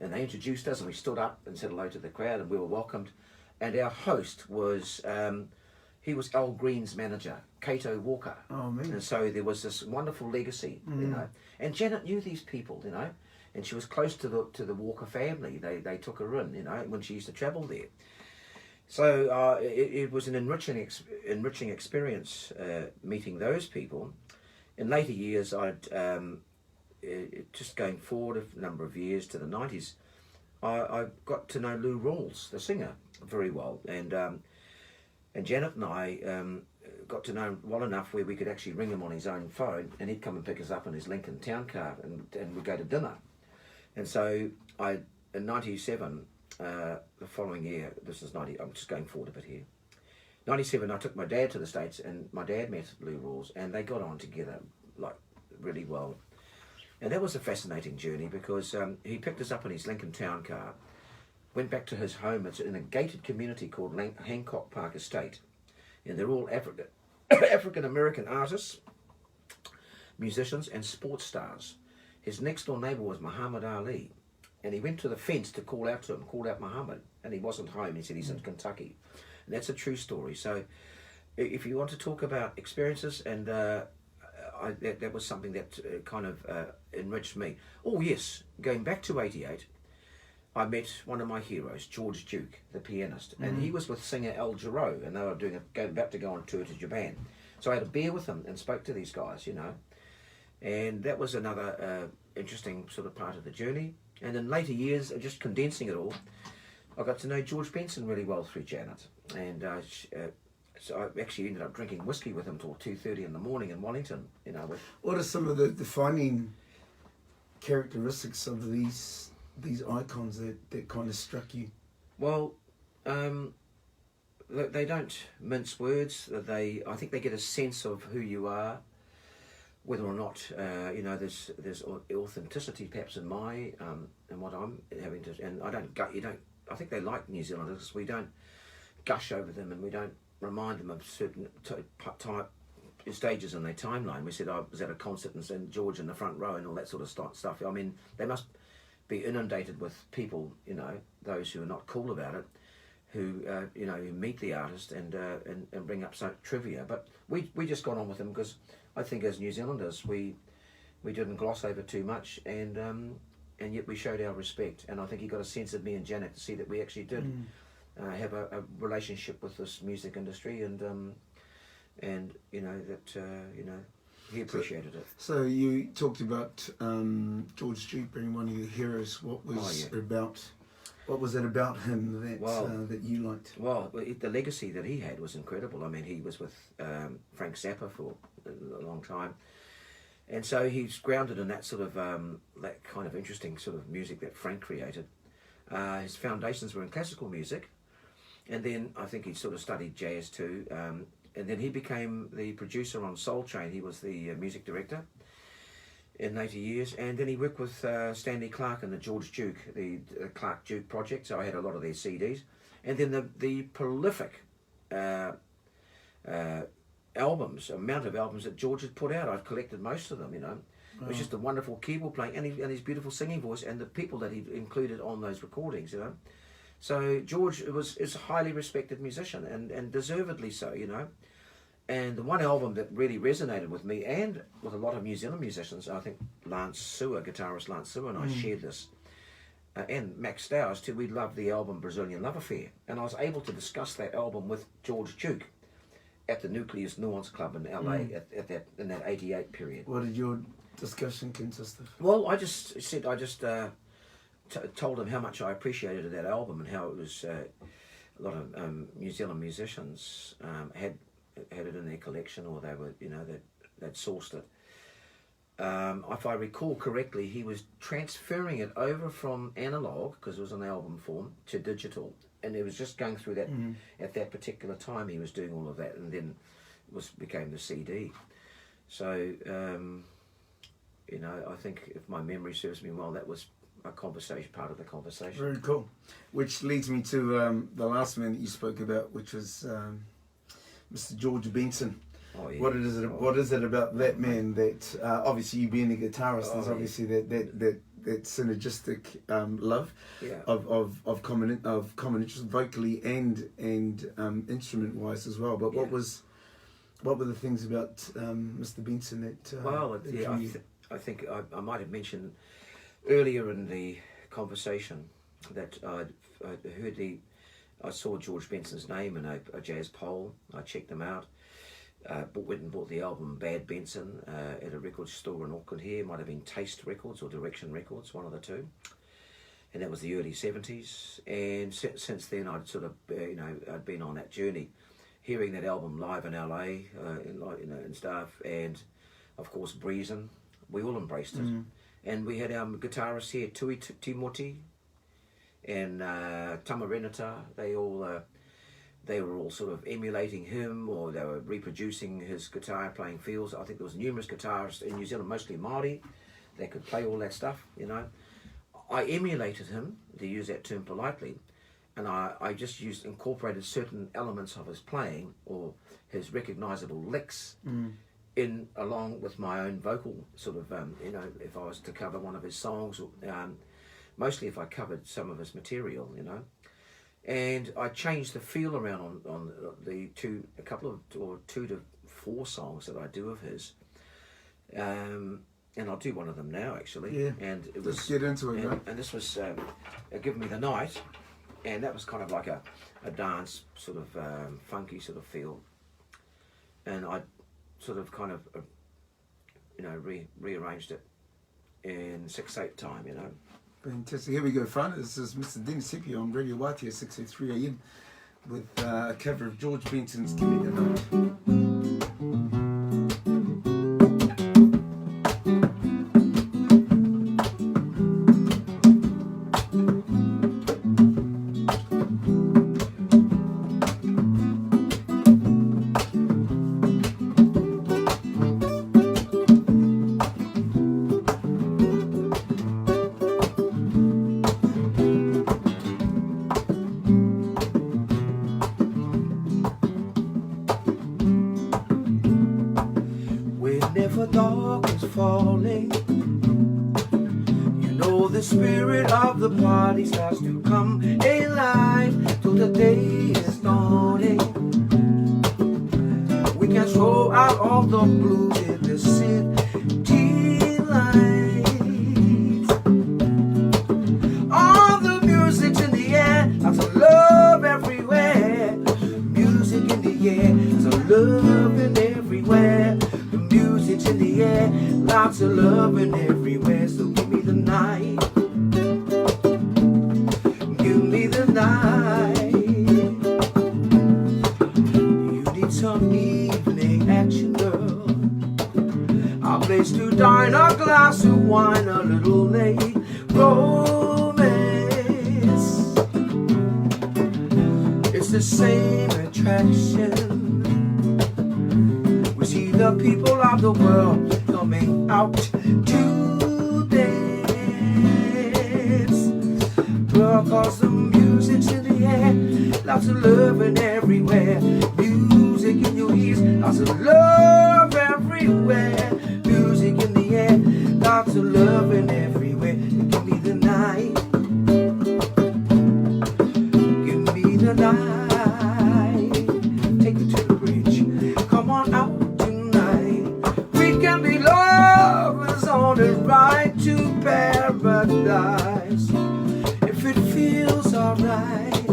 and they introduced us, and we stood up and said hello to the crowd, and we were welcomed. And our host was, he was Al Green's manager, Cato Walker. Oh, man. And so there was this wonderful legacy, you know. And Janet knew these people, you know, and she was close to the Walker family. They took her in, you know, when she used to travel there. So it was an enriching experience meeting those people. In later years, I'd just going forward a number of years to the 90s, I got to know Lou Rawls, the singer, very well, and Janet and I got to know him well enough where we could actually ring him on his own phone, and he'd come and pick us up in his Lincoln town car, and we'd go to dinner. And so in 97, the following year, this is 90, I'm just going forward a bit here. 97, I took my dad to the States, and my dad met Lou Rawls, and they got on together like really well. And that was a fascinating journey because he picked us up in his Lincoln town car, went back to his home. It's in a gated community called Hancock Park Estate, and they're all African American artists, musicians, and sports stars. His next door neighbour was Muhammad Ali, and he went to the fence to call out to him, called out Muhammad, and he wasn't home. He said he's in Kentucky, and that's a true story. So, if you want to talk about experiences, and that was something that kind of enriched me. Oh yes, going back to '88, I met one of my heroes, George Duke, the pianist, and he was with singer Al Jarreau, and they were about to go on tour to Japan. So I had a beer with them and spoke to these guys, you know, and that was another interesting sort of part of the journey. And in later years, just condensing it all, I got to know George Benson really well through Janet, and so I actually ended up drinking whiskey with him till 2:30 in the morning in Wellington, you know. What are some of the defining characteristics of these icons that kind of struck you? Well, they don't mince words. I think they get a sense of who you are, whether or not you know there's authenticity perhaps in my in what I'm having to, and I don't. I think they like New Zealanders. We don't gush over them, and we don't remind them of certain stages in their timeline. We said I was at a concert and St. George in the front row and all that sort of stuff. I mean, they must be inundated with people, you know, those who are not cool about it, who you know, who meet the artist and bring up some trivia. But we just got on with them because I think as New Zealanders we didn't gloss over too much, and yet we showed our respect. And I think he got a sense of me and Janet to see that we actually did have a relationship with this music industry, and you know that you know, he appreciated it. So you talked about George Duke being one of your heroes. What was it about him that that you liked? Well, the legacy that he had was incredible. I mean, he was with Frank Zappa for a long time, and so he's grounded in that sort of that kind of interesting sort of music that Frank created. His foundations were in classical music, and then I think he sort of studied jazz too. And then he became the producer on Soul Train. He was the music director in later years, and then he worked with Stanley Clarke and the George Duke, the Clarke Duke project. So I had a lot of their CDs, and then the prolific amount of albums that George had put out. I've collected most of them. You know, it was just a wonderful keyboard playing and his beautiful singing voice, and the people that he included on those recordings. You know. So George is a highly respected musician, and deservedly so, you know. And the one album that really resonated with me and with a lot of New Zealand musicians, I think guitarist Lance Sewer and I shared this, and Max Stowers too, we loved the album Brazilian Love Affair. And I was able to discuss that album with George Duke at the Nucleus Nuance Club in LA in that 88 period. What did your discussion consist of? Well, I just told him how much I appreciated that album and how it was a lot of New Zealand musicians had it in their collection, or they were, you know, they'd sourced it. If I recall correctly, he was transferring it over from analog, because it was on album form, to digital, and it was just going through that at that particular time. He was doing all of that, and then became the CD. So you know, I think if my memory serves me well, that was a conversation, part of the conversation. Very cool. Which leads me to the last man that you spoke about, which was Mr. George Benson. Oh, yeah. What is it about that man that obviously you being a guitarist, there's obviously that synergistic love Yeah. of common interest vocally and instrument wise as well. But Yeah. what were the things about Mr. Benson that I think I might have mentioned earlier in the conversation that I saw George Benson's name in a jazz poll. I checked them out. Went and bought the album Bad Benson at a record store in Auckland here. It might have been Taste Records or Direction Records, one of the two. And that was the early 70s. And since then I'd sort of, I'd been on that journey, hearing that album live in LA and stuff. And of course Breezin', we all embraced it. And we had our guitarists here, Tui Timoti and Tama Renata. They were all sort of emulating him, or they were reproducing his guitar playing feels. I think there was numerous guitarists in New Zealand, mostly Māori, that could play all that stuff, I emulated him, to use that term politely, and I just incorporated certain elements of his playing, or his recognisable licks, in along with my own vocal sort of, if I was to cover one of his songs, mostly if I covered some of his material, And I changed the feel around on the two to four songs that I do of his, and I'll do one of them now actually. Yeah. And it was, let's get into it, and this was Give Me the Night, and that was kind of like a dance sort of funky sort of feel, and I sort of kind of rearranged it in 6/8 time, Fantastic. Here we go, fun. This is Mr. Denis Hepi on Radio Waitea at 6:03 AM with a cover of George Benson's Give Me the Night. The party starts to come alive till the day is dawning. We can throw out all the blues in the city lights. All the music's in the air, lots of love everywhere. Music in the air, lots of loving everywhere. The music's in the air, lots of loving everywhere. So give me the night. Some evening action, girl. Our place to dine, a glass of wine, a little late romance. It's the same attraction. We see the people of the world coming out to dance. Girl, 'cause the music's in the air, lots of loving everywhere. Music in your ears, lots of love everywhere. Music in the air, lots of loving everywhere. Give me the night. Give me the night. Take it to the bridge. Come on out tonight. We can be lovers on the ride to paradise. If it feels alright,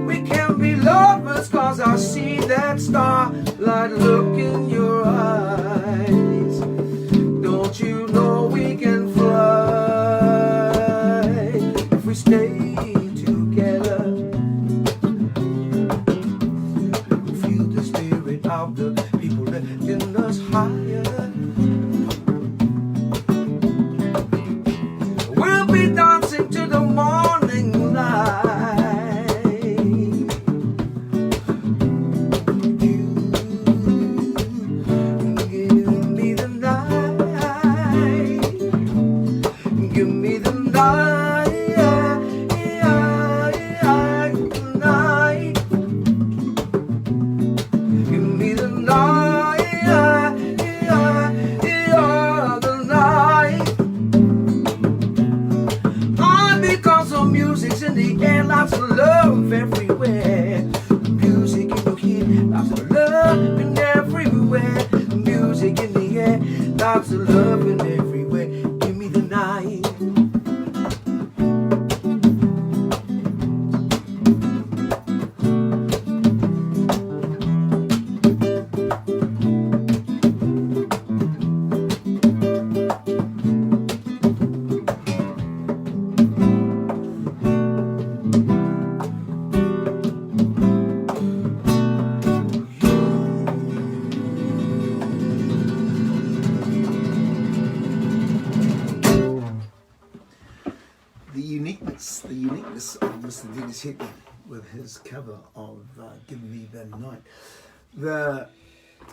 we can be lovers, 'cause I see that starlight look in your eyes. Don't you know we can fly if we stay together? We feel the spirit of the people lifting us higher. We'll be dancing to the morning light. lots of loving everywhere. Give me the night. The uniqueness of Mr. Denis Hepi with his cover of "Give Me That Night."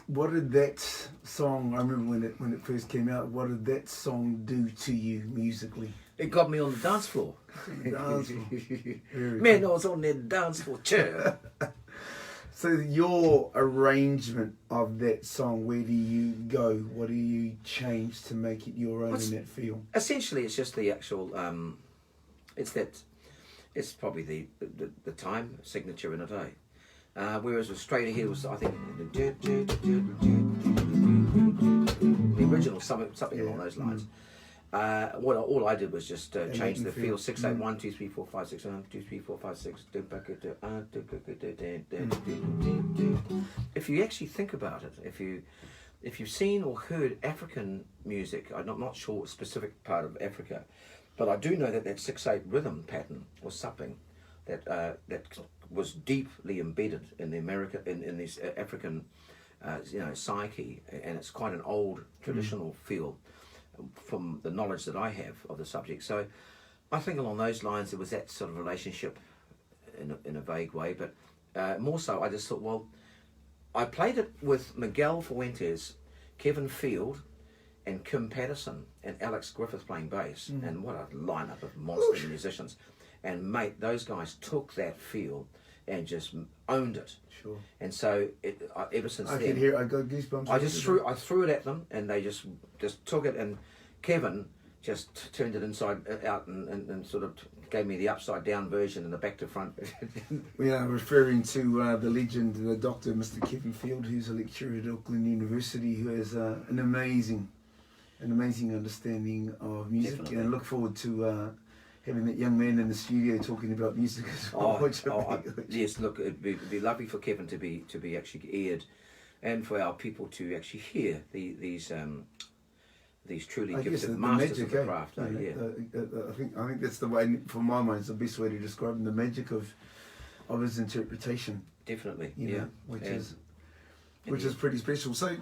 What did that song? I remember when it first came out. What did that song do to you musically? It got me on the dance floor. Dance floor. Very Man, cool. I was on that dance floor chair. So your arrangement of that song, where do you go? What do you change to make it your own in that feel? Essentially, it's just the actual. It's probably the time signature in it, eh? Whereas with Straight Ahead was, I think, the original something along those lines. All I did was just change the feel. 6 8 1 2 3 4 5 6 1 2 3 4 5 6. If you actually think about it, if you've seen or heard African music, I'm not sure what specific part of Africa, but I do know that 6/8 rhythm pattern was something that was deeply embedded in in this African psyche, and it's quite an old traditional feel from the knowledge that I have of the subject. So I think along those lines there was that sort of relationship in a vague way, but more so I just thought, well, I played it with Miguel Fuentes, Kevin Field, and Kim Patterson and Alex Griffith playing bass, and what a lineup of monster musicians. And mate, those guys took that feel and just owned it. Sure. And so ever since I then, can hear. I got goosebumps. I threw it at them, and they just took it. And Kevin just turned it inside out and sort of gave me the upside down version and the back to front. We are referring to the legend, the Dr. Mr. Kevin Field, who's a lecturer at Auckland University, who has an amazing understanding of music. Definitely. And I look forward to having that young man in the studio talking about music as well. Yes, look, it'd be lovely for Kevin to be actually aired, and for our people to actually hear these truly gifted masters of the craft. I think that's the way, for my mind, it's the best way to describe him, the magic of his interpretation. Definitely, which is pretty special. So,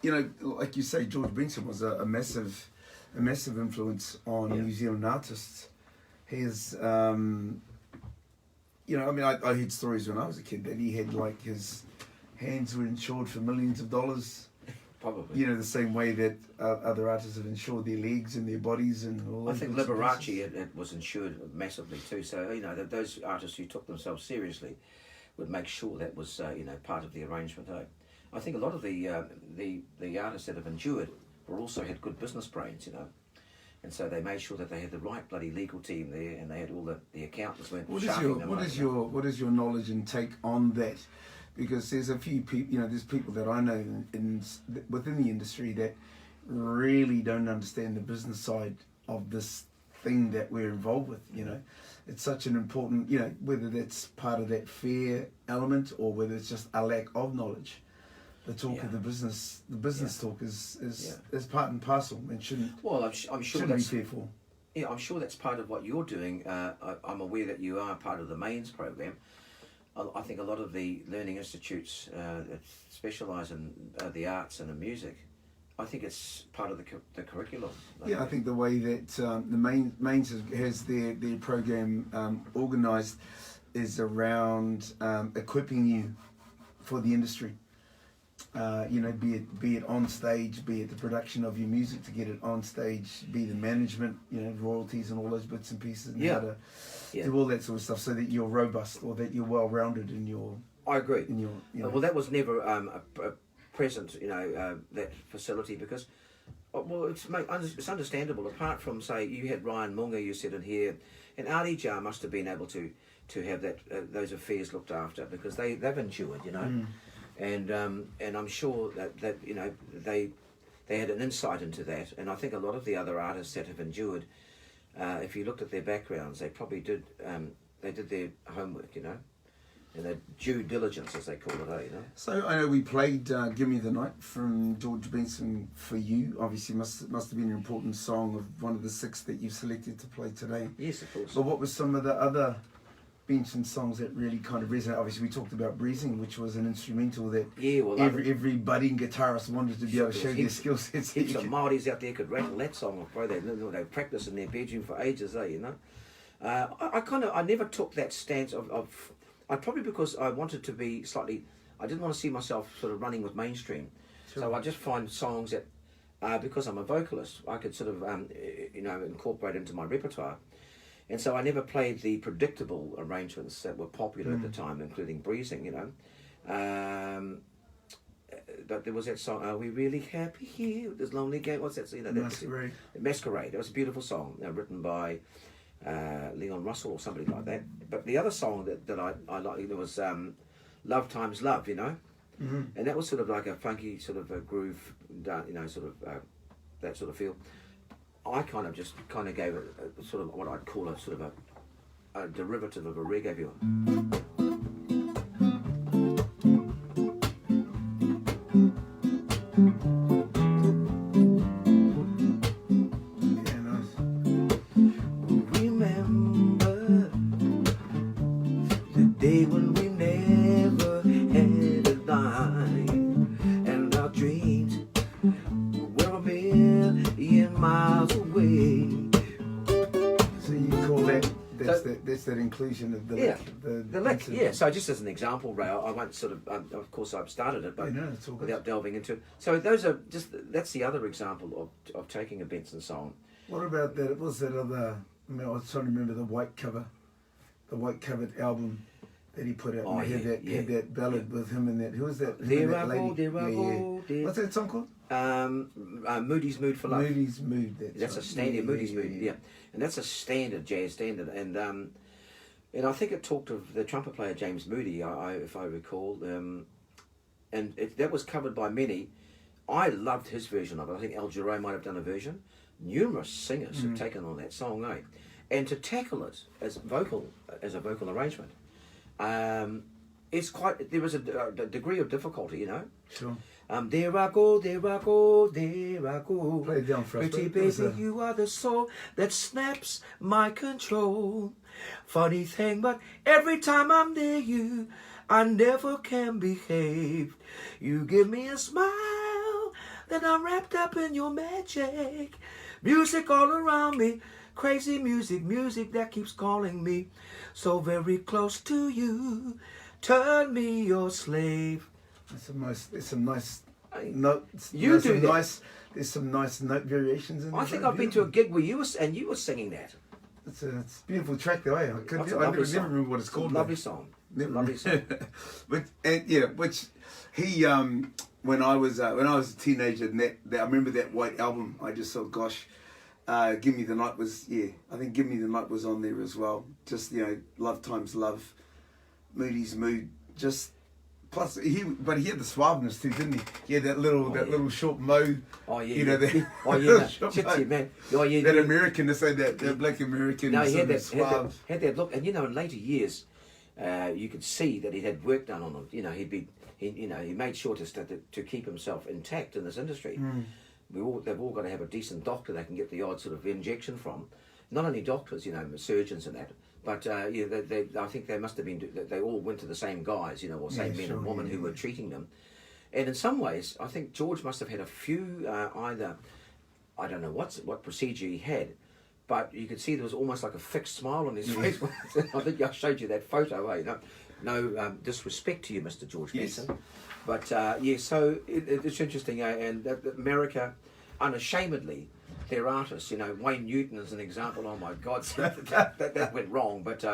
like you say, George Benson was a massive influence on New Zealand artists. He is, I heard stories when I was a kid that he had like his hands were insured for millions of dollars. Probably. The same way that other artists have insured their legs and their bodies and all that. I think Liberace it was insured massively too. So that those artists who took themselves seriously would make sure that was part of the arrangement. I think a lot of the artists that have endured also had good business brains, and so they made sure that they had the right bloody legal team there, and they had all the accountants weren't sharking them. What is your knowledge and take on that? Because there's a few people, there's people that I know within the industry that really don't understand the business side of this thing that we're involved with. It's such an important, whether that's part of that fair element or whether it's just a lack of knowledge. The talk of the business talk is part and parcel and shouldn't. Well, I'm sure that's be fearful. Yeah, I'm sure that's part of what you're doing. I'm aware that you are part of the mains program. I think a lot of the learning institutes that specialise in the arts and the music, I think it's part of the curriculum. I think the way that the mains has their program organised is around equipping you for the industry. Be it on stage, be it the production of your music to get it on stage, be the management, royalties and all those bits and pieces, and how to do all that sort of stuff, so that you're robust or that you're well-rounded in your. I agree. In your, Well, that was never a present, that facility, because, it's understandable. Apart from, say, you had Ryan Munga, you said in here, and Ali Jar must have been able to have that those affairs looked after, because they've endured, And I'm sure that they they had an insight into that. And I think a lot of the other artists that have endured, if you looked at their backgrounds, they probably did, they did their homework, you know, and their due diligence, as they call it, you know. So I know we played "Give Me the Night" from George Benson for you. Obviously, must have been an important song of one of the 6 that you've selected to play today. Yes, of course. But what were some of the other Benson songs that really kind of resonate? Obviously, we talked about "Breezing," which was an instrumental that every budding guitarist wanted to be able to show their skill sets. Heaps of Māoris out there could rattle that song off, bro. They practice in their bedroom for ages, you know. I never took that stance of probably because I wanted to be slightly, I didn't want to see myself sort of running with mainstream. Sure. So I just find songs that, because I'm a vocalist, I could sort of, you know, incorporate into my repertoire. And so I never played the predictable arrangements that were popular at the time, including Breezing, you know. But there was that song, "Are We Really Happy Here?" This lonely game. What's that? You know, Masquerade. Masquerade. It was a beautiful song, written by Leon Russell or somebody like that. But the other song that I liked, there was "Love Times Love," you know. And that was sort of like a funky sort of a groove, you know, sort of that sort of feel. I kind of gave it a sort of what I'd call a sort of a derivative of a reggae view. Yeah, nice. Remember the day when we never had a line, and our dreams were a million miles away. So you call that's that inclusion of the lick. The lick, yeah. So just as an example, Ray, I won't sort of course I've started it, but it's all good. without delving into it. So those are that's the other example of taking a Benson song. What about that? What was that other? I mean, I was trying to remember the white covered album that he put out. Oh, and had that ballad with him and that. Who was that? There I go. What's that song called? Moody's Mood for Love. Moody's Mood. That's a standard. Moody's Mood. Yeah, and that's a standard jazz standard. And I think it talked of the trumpet player James Moody, if I recall. And that was covered by many. I loved his version of it. I think Al Jarreau might have done a version. Numerous singers have taken on that song, and to tackle it as a vocal arrangement, it's quite. There was a degree of difficulty, you know. Sure. There I go, there I go, there I go. Play it down for us. Pretty baby, you are the soul that snaps my control. Funny thing, but every time I'm near you, I never can behave. You give me a smile, then I'm wrapped up in your magic. Music all around me, crazy music, music that keeps calling me. So very close to you, turn me your slave. There's some nice notes. There's some nice note variations in there. I think I've been to a gig where you were singing that. It's a beautiful track though. I never remember what it's called. Lovely song. Lovely song. Which he when I was a teenager, and that I remember that white album. I just thought, gosh, "Give Me the Night" was I think "Give Me the Night" was on there as well. Just "Love Times Love," Moody's Mood, just. Plus, he had the suaveness too, didn't he? He had that little short mode. Oh yeah. You know that. Man. Oh yeah. That American, to say that black American. No, he had that look, and in later years, you could see that he had work done on him. You know, he made sure to keep himself intact in this industry. They've all got to have a decent doctor they can get the odd sort of injection from. Not only doctors, surgeons and that. But I think they must have been. They all went to the same guys, or same men and women who were treating them. And in some ways, I think George must have had a few either. I don't know what procedure he had, but you could see there was almost like a fixed smile on his face. I think I showed you that photo. No disrespect to you, Mr. George Benson, but so it's interesting. And America, unashamedly. Their artists, Wayne Newton is an example. Oh my God, that went wrong. But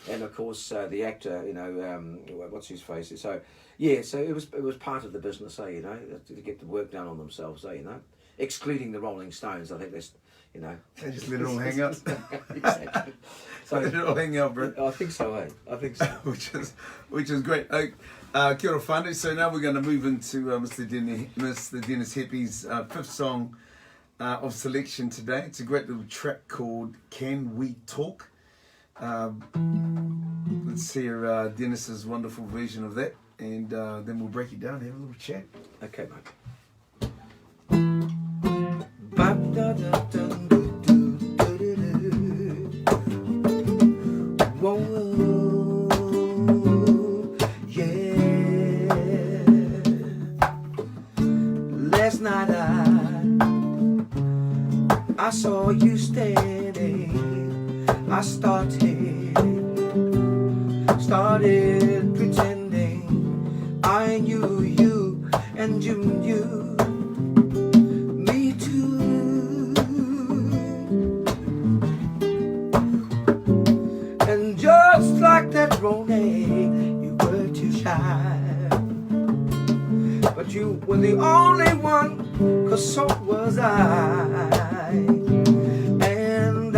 and of course the actor, what's his face? So it was part of the business, to get the work done on themselves, excluding the Rolling Stones. I think that's, They just let it all hang out. Exactly. So let it all hang out, bro. I think so, I think so. which is great. Kia ora whānau. So now we're going to move into Mr. Denis Hepi's fifth song of selection today. It's a great little track called Can We Talk? Let's hear Denis's wonderful version of that, and then we'll break it down and have a little chat. Okay, mate. Last night I saw you standing. I started pretending I knew you and you knew me too. And just like that Ronnie, you were too shy. But you were the only one, 'cause so was I. And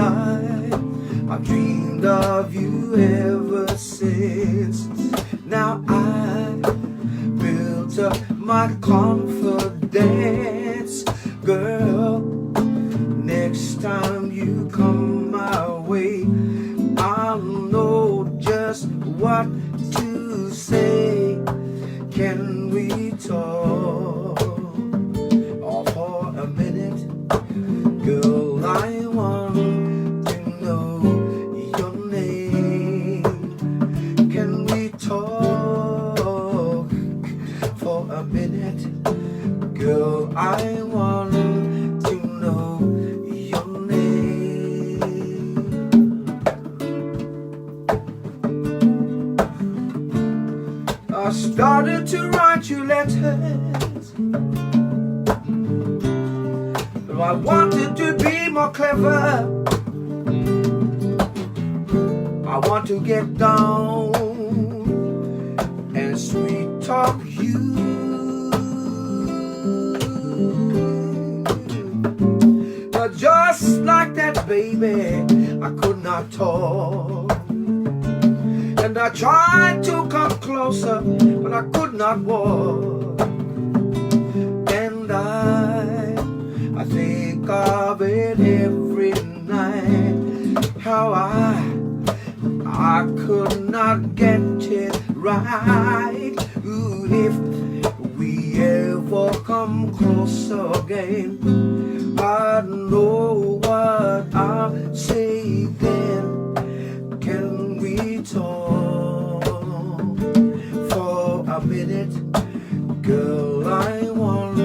I've dreamed of you ever since. Now I built up my confidence. Girl, next time you come my way, I'll know just what to say. Can we talk for a minute? Girl, I want to know your name. Can we talk for a minute? Girl, I want to know your name. I started to write you letters, but I wanted to be more clever. I want to get down and sweet talk you. But just like that, baby, I could not talk. And I tried to come closer, but I could not walk. And I think of it every night, how I could not get it right. Ooh, if we ever come closer again, I know what I'll say then. Can we talk for a minute? Girl, I want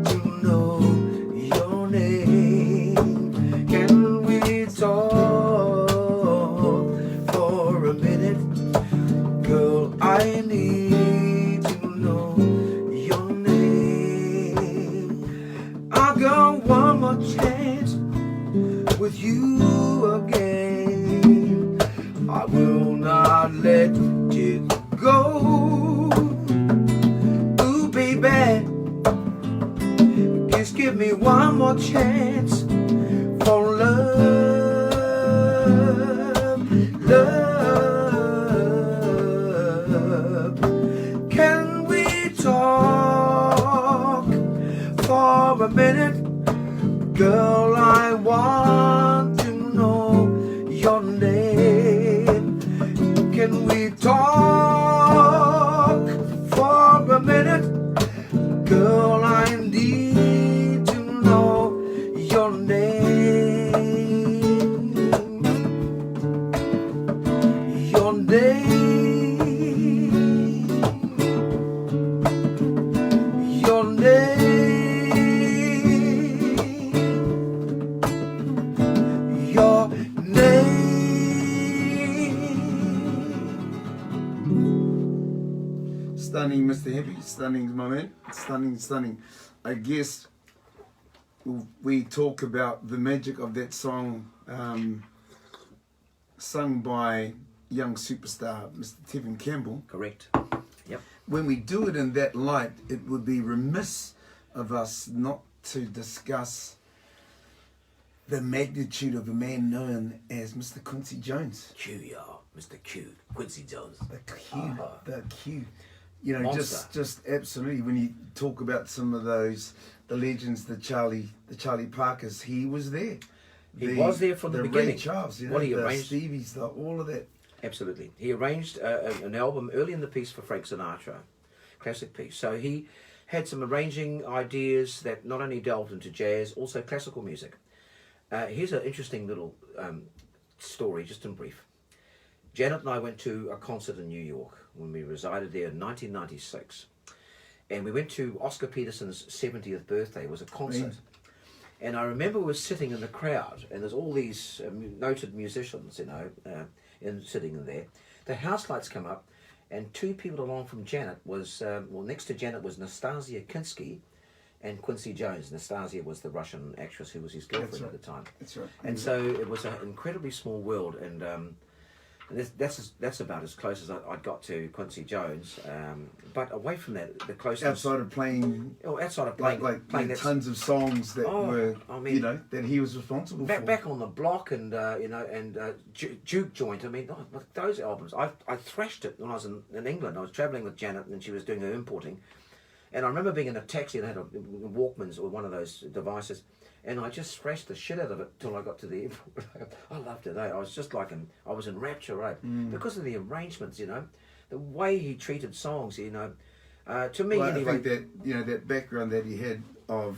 to know your name. Can we talk for a minute? Girl, I need to know your name. I got one more chance with you again. I will not let it go. Ooh, baby, just give me one more chance for love, love. Can we talk for a minute? Girl, I want to know your name. Can we talk for a minute? Girl, I need to know your name. Your name. Your name. Your name. Stunning, Mr. Hepi. Stunning, my man. Stunning, stunning. I guess we talk about the magic of that song sung by young superstar Mr. Tevin Campbell. Correct. Yep. When we do it in that light, it would be remiss of us not to discuss the magnitude of a man known as Mr. Quincy Jones. Q, y'all. Mr. Q. Quincy Jones. The Q. The Q. you know, Monster. just absolutely. When you talk about some of those, the legends, the Charlie Parkers, he was there. He was there from the beginning. Ray Charles, you know, What he the arranged- Stevies, all of that. Absolutely. He arranged an album early in the piece for Frank Sinatra, classic piece. So he had some arranging ideas that not only delved into jazz, also classical music. Here's an interesting little story, just in brief. Janet and I went to a concert in New York when we resided there in 1996. And we went to Oscar Peterson's 70th birthday. It was a concert. And I remember we were sitting in the crowd, and there's all these noted musicians, you know, sitting in there. The house lights come up, and two people along from Janet was, next to Janet was Nastasia Kinski and Quincy Jones. Nastasia was the Russian actress who was his girlfriend at the time. That's right. And so it was an incredibly small world, and that's about as close as I got to Quincy Jones. But away from that, the closest outside of playing, playing like that tons of songs that were, I mean, you know, that he was responsible for. Back on the block, and you know, and Juke Joint. I mean, those albums. I thrashed it when I was in England. I was travelling with Janet, and she was doing her importing. And I remember being in a taxi and I had a Walkmans or one of those devices, and I just thrashed the shit out of it till I got to the airport. I loved it. I was just like I was in rapture, right? Because of the arrangements, you know, the way he treated songs, you know. To me, Well, anyway. I think that, you know, that background that he had of,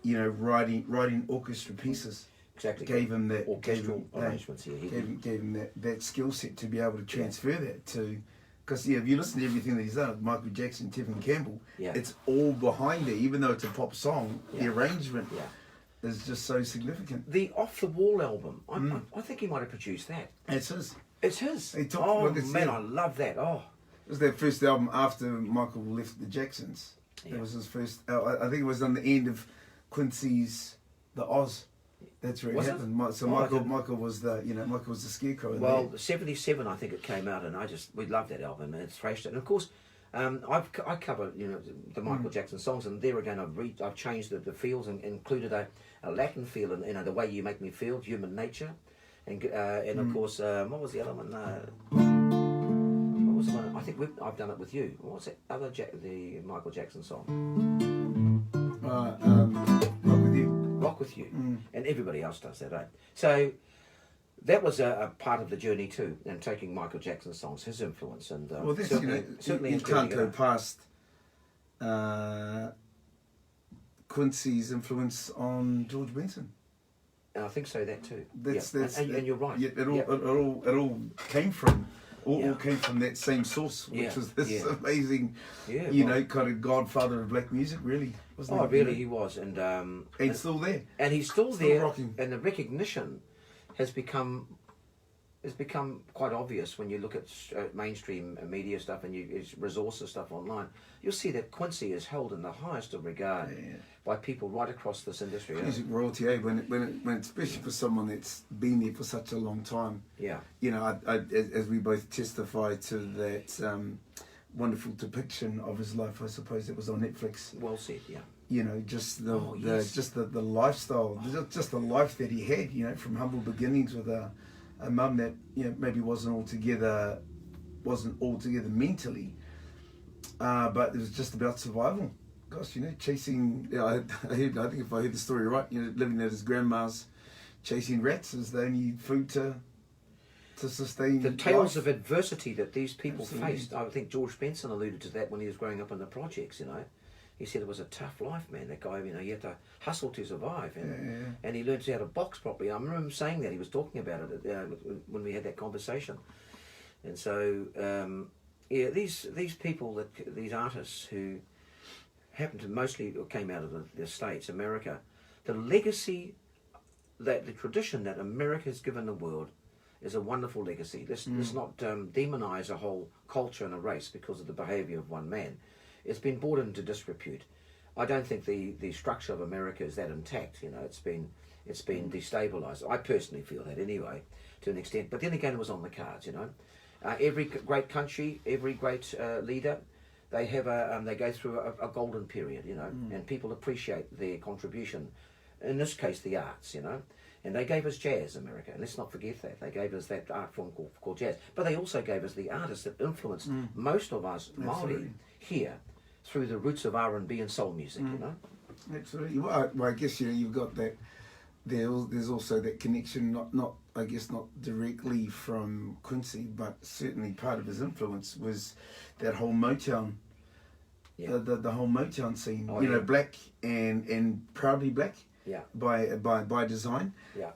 you know, writing orchestra pieces Exactly. gave him that orchestral arrangements here. gave him that skill set to be able to transfer that to. Because if you listen to everything that he's done, Michael Jackson, Tevin Campbell, it's all behind there. Even though it's a pop song, the arrangement is just so significant. The Off the Wall album, I think he might have produced that. It's his. It's his. He took- Oh look, it's man, him. I love that. Oh, It was their first album after Michael left the Jacksons. Yeah. It was his first. I think it was on the end of Quincy's The Oz. That's where it Was it? happened. So Oh, I Michael didn't- was the Michael was the scarecrow. in well, there. 77 I think it came out, and we loved that album, and it's thrashed it. And of course, I cover, you know, the Michael Jackson songs, and there again I've changed the feels and included a Latin feel, and you know, the way you make me feel, human nature, and of course, what was the other one? What was the one? I think I've done it with you. What was that other the Michael Jackson song? Rock with You. Rock with You, and everybody else does that, eh? So that was a part of the journey too, and taking Michael Jackson's songs, his influence, and Well, this certainly you can't including go it. past Quincy's influence on George Benson. And I think so that too. That's and you're right. Yeah, it all Yeah. it all came from. All Yeah. came from that same source, which Yeah, was this yeah. amazing, Yeah, you well- know, kind of godfather of black music, really. Wasn't Oh, he? really, he was, and He's still there. and he's still Still there, rocking. and the recognition has become quite obvious when you look at mainstream media stuff and resources stuff online. You'll see that Quincy is held in the highest of regard by people right across this industry. Music royalty, when especially for someone that's been there for such a long time. Yeah, You know, as we both testify to that wonderful depiction of his life, I suppose it was on Netflix. well said. Yeah, You know, just the yes. just the lifestyle, just the life that he had. You know, from humble beginnings with a mum that, you know, maybe wasn't altogether mentally, but it was just about survival. Gosh, you know, chasing. I think if I heard the story right, you know, living at his grandma's, chasing rats is the only food to sustain the tales life. of adversity that these people Absolutely. faced. I think George Benson alluded to that when he was growing up in the projects. You know, he said it was a tough life, man. That guy, you know, he had to hustle to survive, and he learned how to box properly. I remember him saying that. He was talking about it when we had that conversation. And so, these people, these artists who happened to mostly came out of the States, America, the legacy, that the tradition that America has given the world is a wonderful legacy. Let's not demonize a whole culture and a race because of the behaviour of one man. It's been brought into disrepute. I don't think the structure of America is that intact. You know, it's been destabilised. I personally feel that anyway, to an extent. But then again, it was on the cards. You know, every great country, every great leader, they have they go through a golden period. You know, and people appreciate their contribution. In this case, the arts. You know, And they gave us jazz, America, and let's not forget that. They gave us that art form called jazz. But they also gave us the artists that influenced most of us Māori here through the roots of R&B and soul music, you know? Absolutely. Well, I guess, you know, you've got that, there's also that connection, not I guess not directly from Quincy, but certainly part of his influence was that whole Motown, the whole Motown scene, you know, black and proudly black. Yeah. By design. Yeah.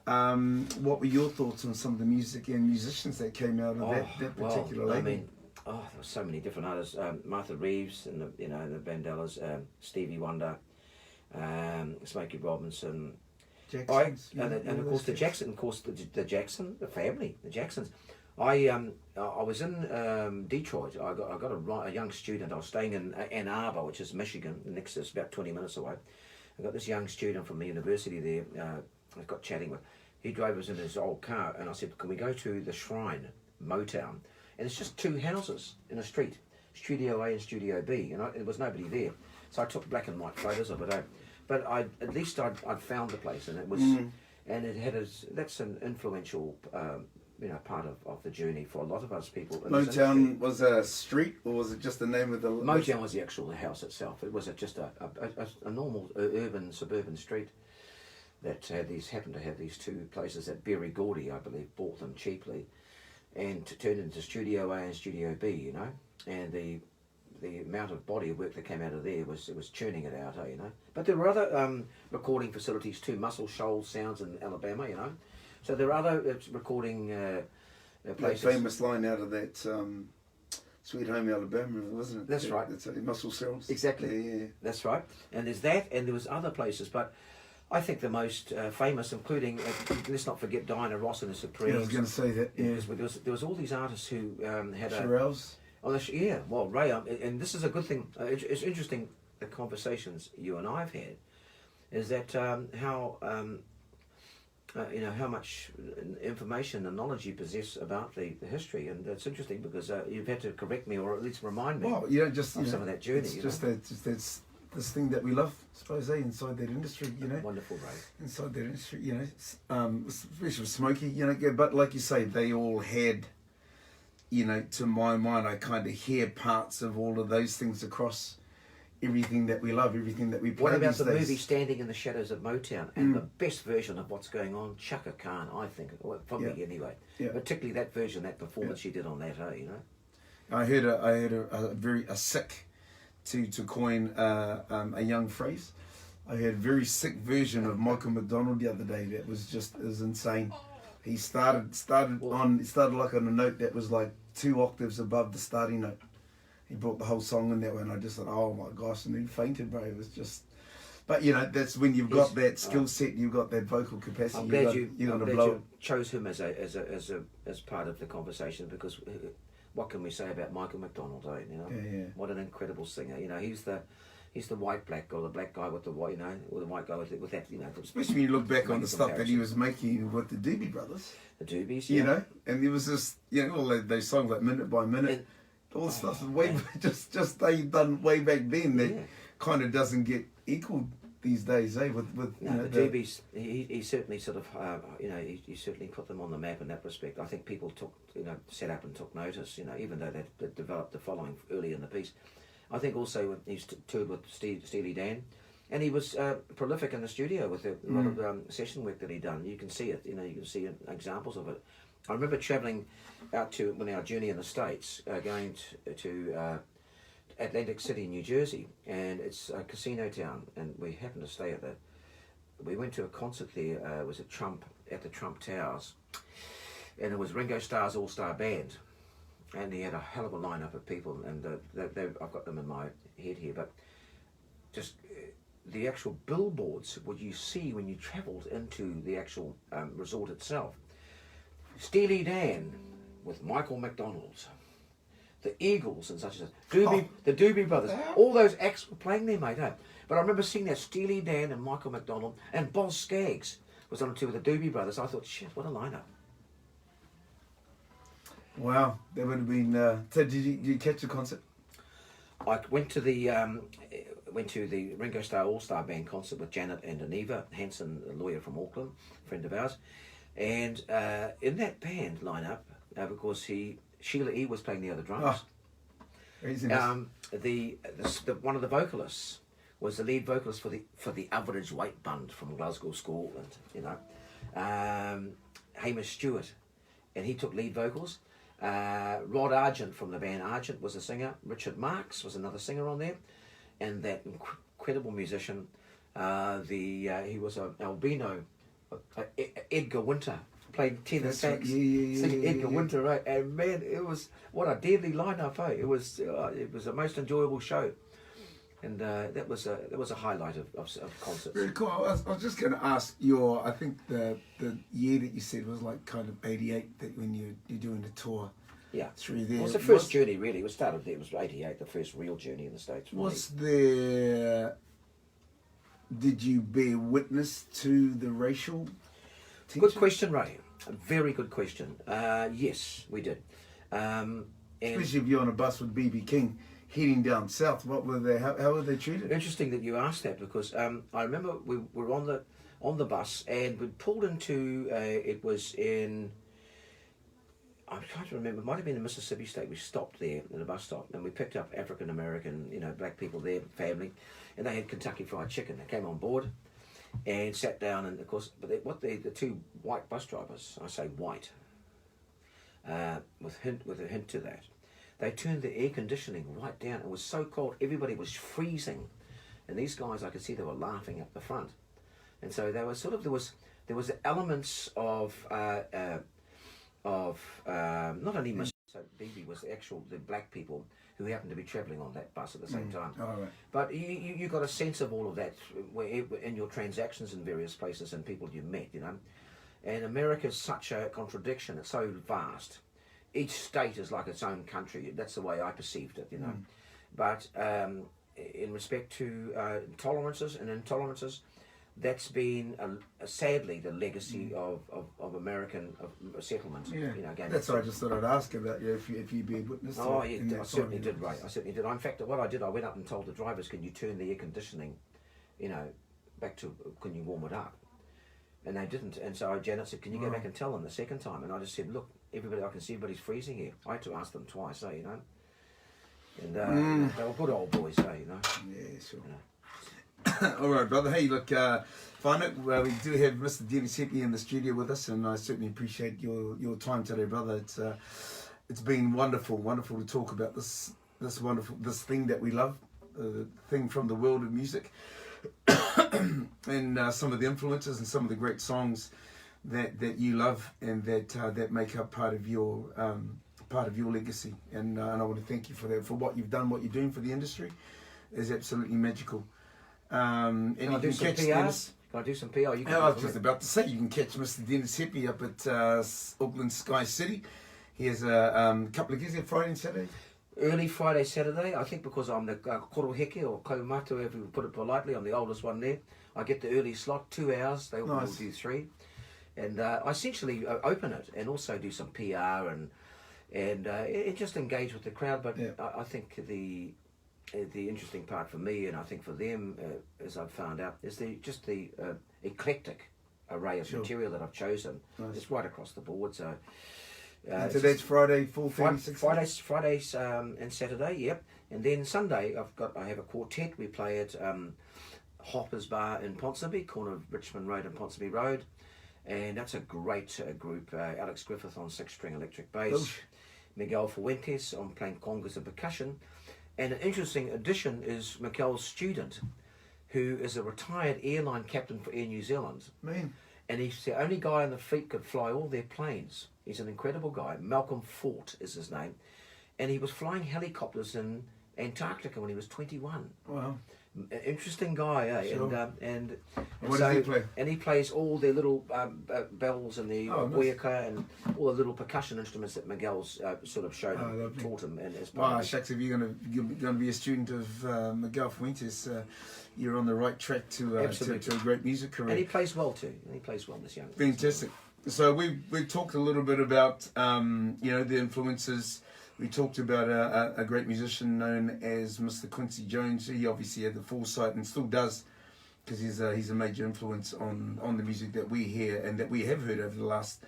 What were your thoughts on some of the music and musicians that came out of that particular label? I mean, there were so many different artists. Martha Reeves and the Vandellas, Stevie Wonder, Smokey Robinson. Jacksons, and of course the Jackson, the family, the Jacksons. I was in Detroit. I got a young student. I was staying in Ann Arbor, which is Michigan, next to us, about 20 minutes away. I got this young student from the university there. I got chatting with. He drove us in his old car, and I said, "Can we go to the Shrine, Motown?" And it's just two houses in a street, Studio A and Studio B, and there was nobody there. So I took black and white photos of it. But at least I'd found the place, and it was, and it had that's an influential, part of the journey for a lot of us people. Motown was a street, or was it just the name of the? Motown was the actual house itself. It was just a normal urban suburban street that happened to have these two places that Berry Gordy, I believe, bought them cheaply, and turned into Studio A and Studio B. You know, and the amount of body of work that came out of there was churning it out, you know. But there were other recording facilities too, Muscle Shoals Sounds in Alabama, you know. So there are other recording places. That famous line out of that Sweet Home Alabama, wasn't it? That's right. That's Muscle Shoals. Exactly. Yeah. That's right. And there's that, and there was other places, but I think the most famous, including, let's not forget Diana Ross and the Supremes. Yeah, I was going to say that, yeah. There was all these artists who had Shirelles. Well, Ray, and this is a good thing. It's interesting, the conversations you and I have had, is that how much information and knowledge you possess about the history, and it's interesting because you've had to correct me or at least remind me. Well, you know, just of some of that journey. It's just that's this thing that we love, I suppose, inside that industry, you know. Wonderful, Ray. Inside that industry, you know, especially with Smokey, you know. But like you say, they all had. You know, to my mind, I kind of hear parts of all of those things across everything that we love, everything that we play. What about these the days? movie Standing in the Shadows of Motown, and the best version of what's going on, Chaka Khan, I think, for me anyway. Yeah. Particularly that version, that performance she did on that, you know. I heard a sick, to coin a young phrase. I heard a very sick version of Michael McDonald the other day. That was insane. He started like on a note that was like 2 octaves above the starting note. He brought the whole song in that way, and I just thought, oh my gosh, and he fainted, bro. It was just, but you know, that's when you've got that skill set, you've got that vocal capacity. I'm glad you chose him as part of the conversation, because what can we say about Michael McDonald? You know, what an incredible singer. You know, he's the white black, or the black guy with the white, you know, or the white guy with that, you know. Especially when you look back on the stuff that he was making with the Doobie Brothers. The Doobies, you know, and there was this, you know, all those songs like Minute by Minute, all the stuff just they done way back then that kind of doesn't get equaled these days, eh? With you know, the Doobies, he certainly sort of, he certainly put them on the map in that respect. I think people set up and took notice, you know, even though they developed the following early in the piece. I think also he's toured with Steely Dan, and he was prolific in the studio with a lot of session work that he done. You can see it, you know, you can see examples of it. I remember travelling out to our journey in the States, going to Atlantic City, New Jersey, and it's a casino town, and we happened to stay we went to a concert there. It was at the Trump Towers, and it was Ringo Starr's All-Star Band. And he had a hell of a lineup of people, and I've got them in my head here, but just the actual billboards, what you see when you travelled into the actual resort itself. Steely Dan with Michael McDonald, the Eagles and such as that. The Doobie Brothers, all those acts were playing there, mate. But I remember seeing that Steely Dan and Michael McDonald, and Boz Scaggs was on tour with the Doobie Brothers. I thought, shit, what a lineup. Wow, that would have been. So did you catch the concert? I went to the went to the Ringo Starr All-Star Band concert with Janet and Aniva Hansen, a lawyer from Auckland, friend of ours. And in that band lineup, because Sheila E. was playing the other drums. One of the vocalists was the lead vocalist for the Average White Band from Glasgow, Scotland. You know, Hamish Stewart, and he took lead vocals. Rod Argent from the band Argent was a singer. Richard Marks was another singer on there, and that incredible musician. He was an albino. Edgar Winter played tenor sax. Singing Edgar Winter, right? And man, it was what a deadly lineup. It was the most enjoyable show, and that was a highlight of concerts. Very cool. I was just going to ask I think the year that you said was like kind of 88, that when you're doing the tour. Yeah, through there. It was the first journey really. It started there. It was 88, the first real journey in the States. Was there? Did you bear witness to the racial tension? Good question, Ray. A very good question. Yes, we did. Especially if you're on a bus with B.B. King heading down south. What were they? How were they treated? Interesting that you asked that, because I remember we were on the bus and we pulled into. It was in. I'm trying to remember. It might have been in Mississippi State. We stopped there at a bus stop and we picked up African American, black people there, family, and they had Kentucky Fried Chicken. They came on board and sat down, and of course, but the two white bus drivers, I say white, with a hint to that, they turned the air conditioning right down. It was so cold, everybody was freezing, and these guys, I could see they were laughing up the front, and so there was elements of not only so BB was the black people who happened to be travelling on that bus at the same time. Oh, right. But you got a sense of all of that in your transactions in various places and people you met, And America's such a contradiction. It's so vast. Each state is like its own country. That's the way I perceived it, But in respect to tolerances and intolerances, that's been sadly the legacy of American settlement. Yeah, that's what I just thought I'd ask about you if you be witness. Oh yeah, I certainly did. Right, I certainly did. In fact, what I did, I went up and told the drivers, "Can you turn the air conditioning, back to? Can you warm it up?" And they didn't. And so Janet said, "Can you go back and tell them the second time?" And I just said, "Look, everybody, I can see everybody's freezing here." I had to ask them twice, And they were good old boys, Yeah, sure. All right, brother. Hey, look, find it. We do have Mr. Denis Hepi in the studio with us, and I certainly appreciate your time today, brother. It's been wonderful to talk about this thing that we love, thing from the world of music, and some of the influences and some of the great songs that you love and that make up part of your legacy. And I want to thank you for that, for what you've done, what you're doing for the industry is absolutely magical. And Can you I do can some catch PR? Denis. Can I do some PR? I was just about to say, you can catch Mr. Denis Hepi up at Auckland Sky City. He has a couple of gigs there, Friday and Saturday. Early Friday, Saturday, I think, because I'm the koroheke or kaumatu, if we put it politely, I'm the oldest one there. I get the early slot, 2 hours. They all do 3, and I essentially open it and also do some PR and just engage with the crowd. But I think the interesting part for me, and I think for them, as I've found out, is the eclectic array of material that I've chosen. Nice. It's right across the board. So so that's Friday, 4:30, Fridays and Saturday, yep. And then Sunday, I have a quartet. We play at Hopper's Bar in Ponsonby, corner of Richmond Road and Ponsonby Road, and that's a great group. Alex Griffith on 6-string electric bass, Miguel Fuentes on playing congas and percussion. And an interesting addition is Miguel's student, who is a retired airline captain for Air New Zealand. Man. And he's the only guy on the fleet could fly all their planes. He's an incredible guy. Malcolm Fort is his name. And he was flying helicopters in Antarctica when he was 21. Wow. Interesting guy, eh? Sure. And what does he play? And he plays all their little bells and the oiaka and all the little percussion instruments that Miguel's sort of taught him. And shucks, if you're going to be a student of Miguel Fuentes, you're on the right track to a great music career. And he plays well too. This young. Fantastic. So we've talked a little bit about the influences We talked about a great musician known as Mr. Quincy Jones. He obviously had the foresight and still does, because he's a major influence on the music that we hear and that we have heard over the last,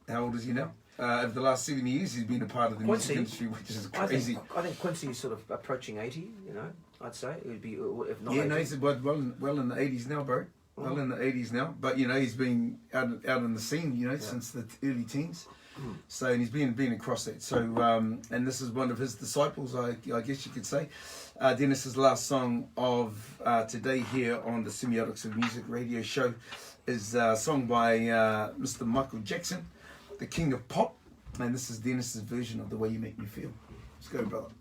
how old is he now? Over the last 7 years, he's been a part of the music industry, which is crazy. I think Quincy is sort of approaching 80, you know, I'd say. It would be, if not 80. No, he's well in the 80s now, bro. Well in the 80s now. But, you know, he's been out in the scene, you know, since the early teens. So, and he's been across that. So, and this is one of his disciples, I guess you could say. Denis's last song of today here on the Semiotics of Music radio show is a song by Mr. Michael Jackson, the King of Pop. And this is Denis's version of The Way You Make Me Feel. Let's go, brother.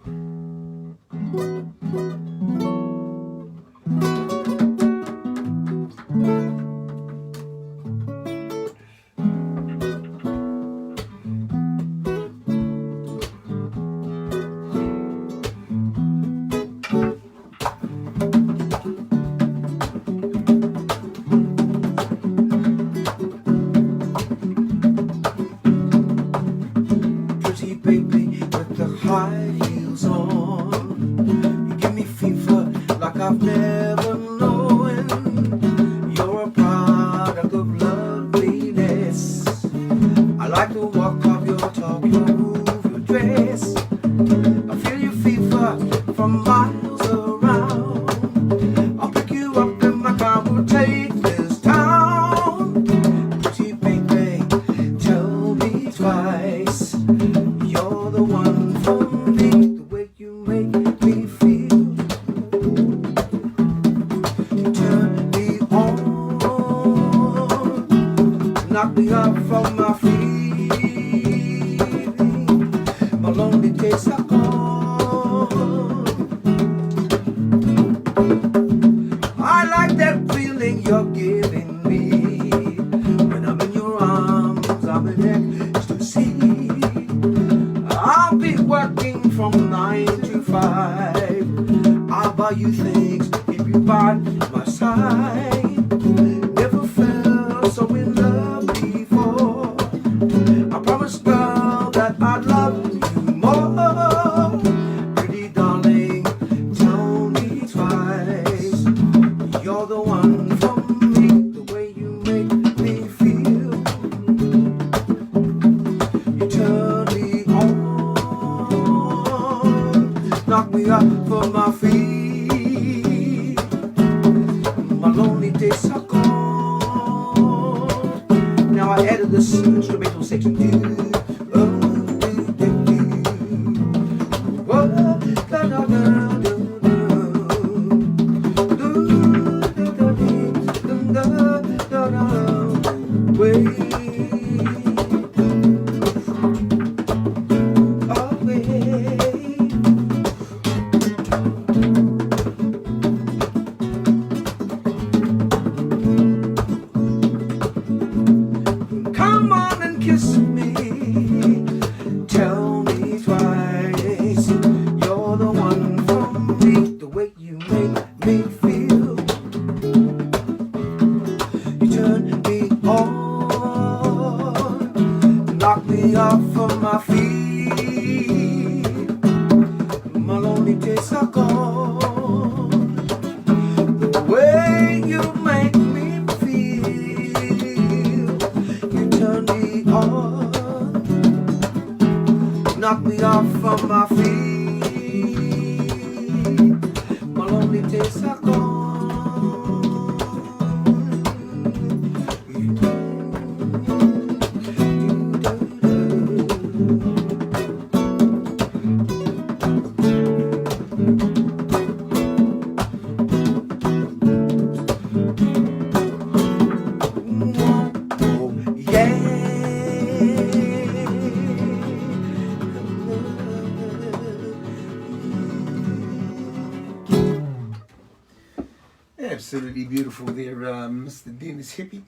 Absolutely beautiful there, Mr. Denis Hepi.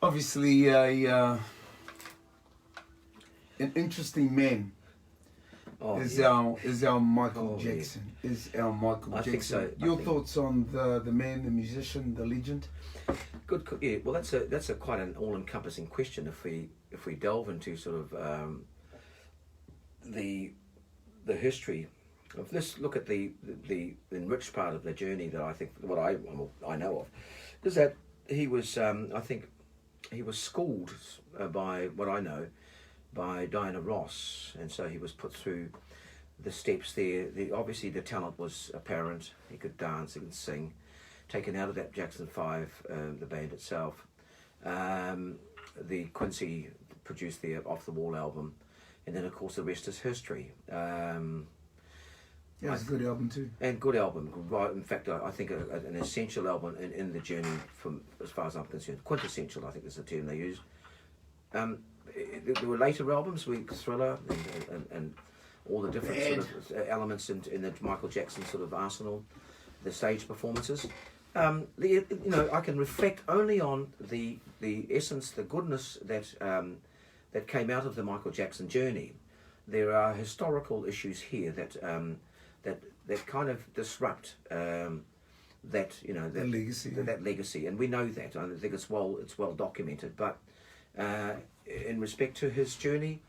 Obviously, an interesting man. Is our Michael Jackson? Yeah. Is our Michael Jackson? Think so. Your thoughts on the man, the musician, the legend? Good. Yeah. Well, that's a quite an all-encompassing question. If we delve into sort of the history of let's look at the enriched part of the journey that I think what I know of is that he was I think he was schooled by what I know by Diana Ross, and so he was put through the steps there. Obviously the talent was apparent. He could dance, he could sing. Taken out of that Jackson 5, the band itself. The Quincy produced the Off the Wall album, and then of course the rest is history. Yeah, it's a good album too. And good album, right? In fact, I think an essential album in the journey, from as far as I'm concerned. Quintessential, I think is the term they use. There were later albums, Thriller, and all the different sort of elements in the Michael Jackson sort of arsenal, the stage performances. You know, I can reflect only on the essence, the goodness that came out of the Michael Jackson journey. There are historical issues here that kind of disrupt that, you know, that legacy, that legacy, and we know that. I think it's well documented. But in respect to his journey,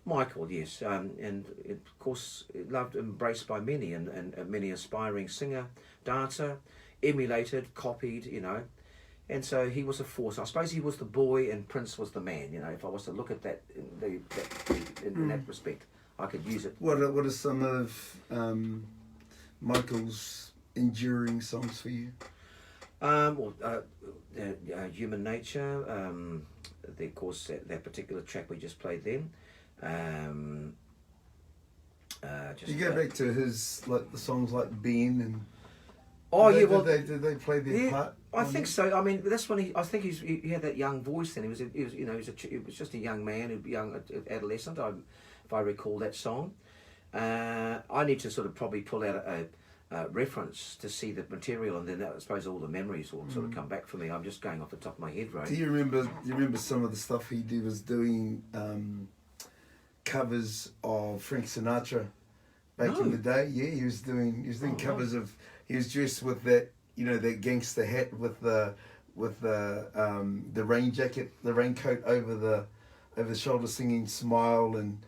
Michael, yes, and of course loved, embraced by many, and many aspiring singer, dancer, emulated, copied, you know, and so he was a force. I suppose he was the boy and Prince was the man. You know, if I was to look at that in that respect, I could use it. What are some of Michael's enduring songs for you? Human Nature, of course that particular track we just played then. You go back to his the songs like Ben and. Oh did yeah, well, did they play their part? I think so. I mean, that's when I think he had that young voice then. He was just a young man, a young adolescent. If I recall that song, I need to sort of probably pull out a reference to see the material, and then I suppose all the memories will sort of come back for me. I'm just going off the top of my head, right? Do you remember some of the stuff he was doing covers of Frank Sinatra back in the day? Yeah, he was doing covers of. He was dressed with that, you know, that gangster hat with the rain jacket, the raincoat over the shoulder, singing "Smile" and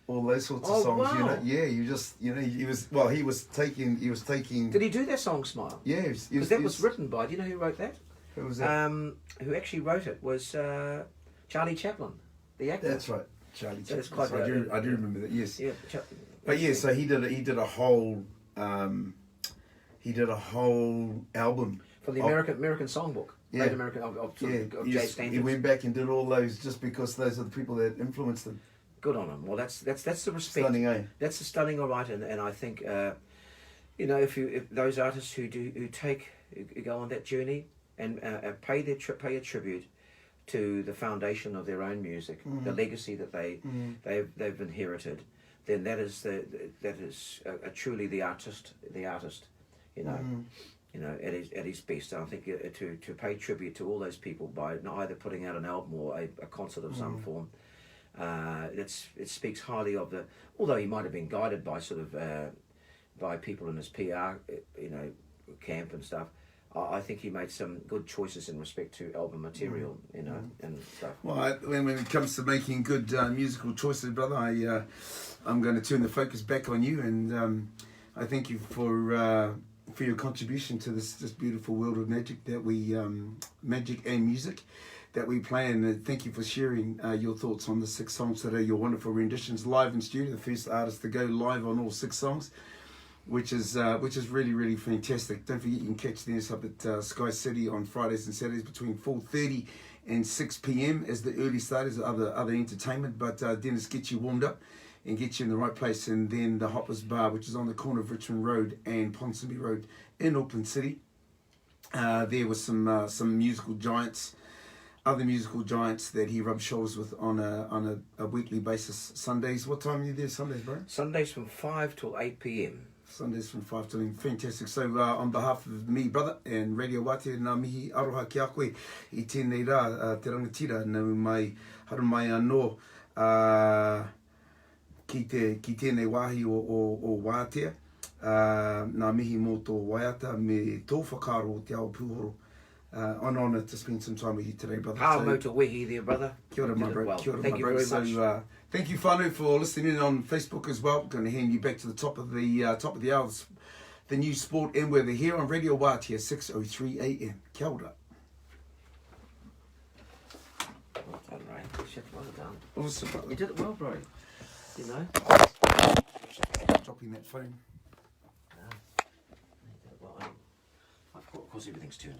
all those sorts of songs. Wow. You know, yeah, he was taking. Did he do that song "Smile"? Yeah, because that was written by. Do you know who wrote that? Who was that? Who actually wrote it was Charlie Chaplin, the actor. That's right, Charlie Chaplin. That's quite I do remember that. Yes. Yeah. But yeah, so he did a whole. He did a whole album from the American Songbook. Yeah. Late American of Jay Stanford. He went back and did all those just because those are the people that influenced him. Good on him. Well, that's the respect. Stunning, eh? That's a stunning, all right, and I think you know, if those artists who go on that journey and pay a tribute to the foundation of their own music, the legacy that they've inherited, then that is truly the artist. You know, you know, at his best. I think to pay tribute to all those people by either putting out an album or a concert of some form, it speaks highly of the. Although he might have been guided by sort of by people in his PR, you know, camp and stuff. I think he made some good choices in respect to album material, you know, and stuff. Well, when it comes to making good musical choices, brother, I'm going to turn the focus back on you, and I thank you for your contribution to this beautiful world of magic that we magic and music that we play, and thank you for sharing your thoughts on the 6 songs that are your wonderful renditions live in studio. The first artist to go live on all 6 songs, which is really, really fantastic. Don't forget you can catch Denis up at Sky City on Fridays and Saturdays between 4:30 and 6 p.m. as the early starters, other entertainment. But Denis gets you warmed up and get you in the right place. And then the Hoppers Bar, which is on the corner of Richmond Road and Ponsonby Road in Auckland City. There was some musical giants, other musical giants that he rubs shoulders with on a weekly basis. Sundays, what time are you there Sundays, bro? Sundays from 5 till 8 p.m. Sundays from 5 till 8. Fantastic. So on behalf of me, brother, and Radio Wate, ngā mihi aroha ki a koe I tēnei rā, te rangatira, nau mai, haru mai anō, ki tēnei wāhi o Wātea, ngā mihi mō tō waiata me tō whakaro o te ao pūhoro An honour to spend some time with you today, brother. How motor wehi there, brother. Kia ora, You my did it bro. well. Kia ora, Thank my you bro. very So, much. thank you, whānau, for listening in on Facebook as well. Going to hand you back to the top of the hours, the news, sport, and weather here on Radio Wātea 6:03 a.m. Kia ora. Well done, Ray. Shit, well done. Awesome, brother. You did it well, bro. You know? Dropping that phone. You did it well. Of course, everything's turned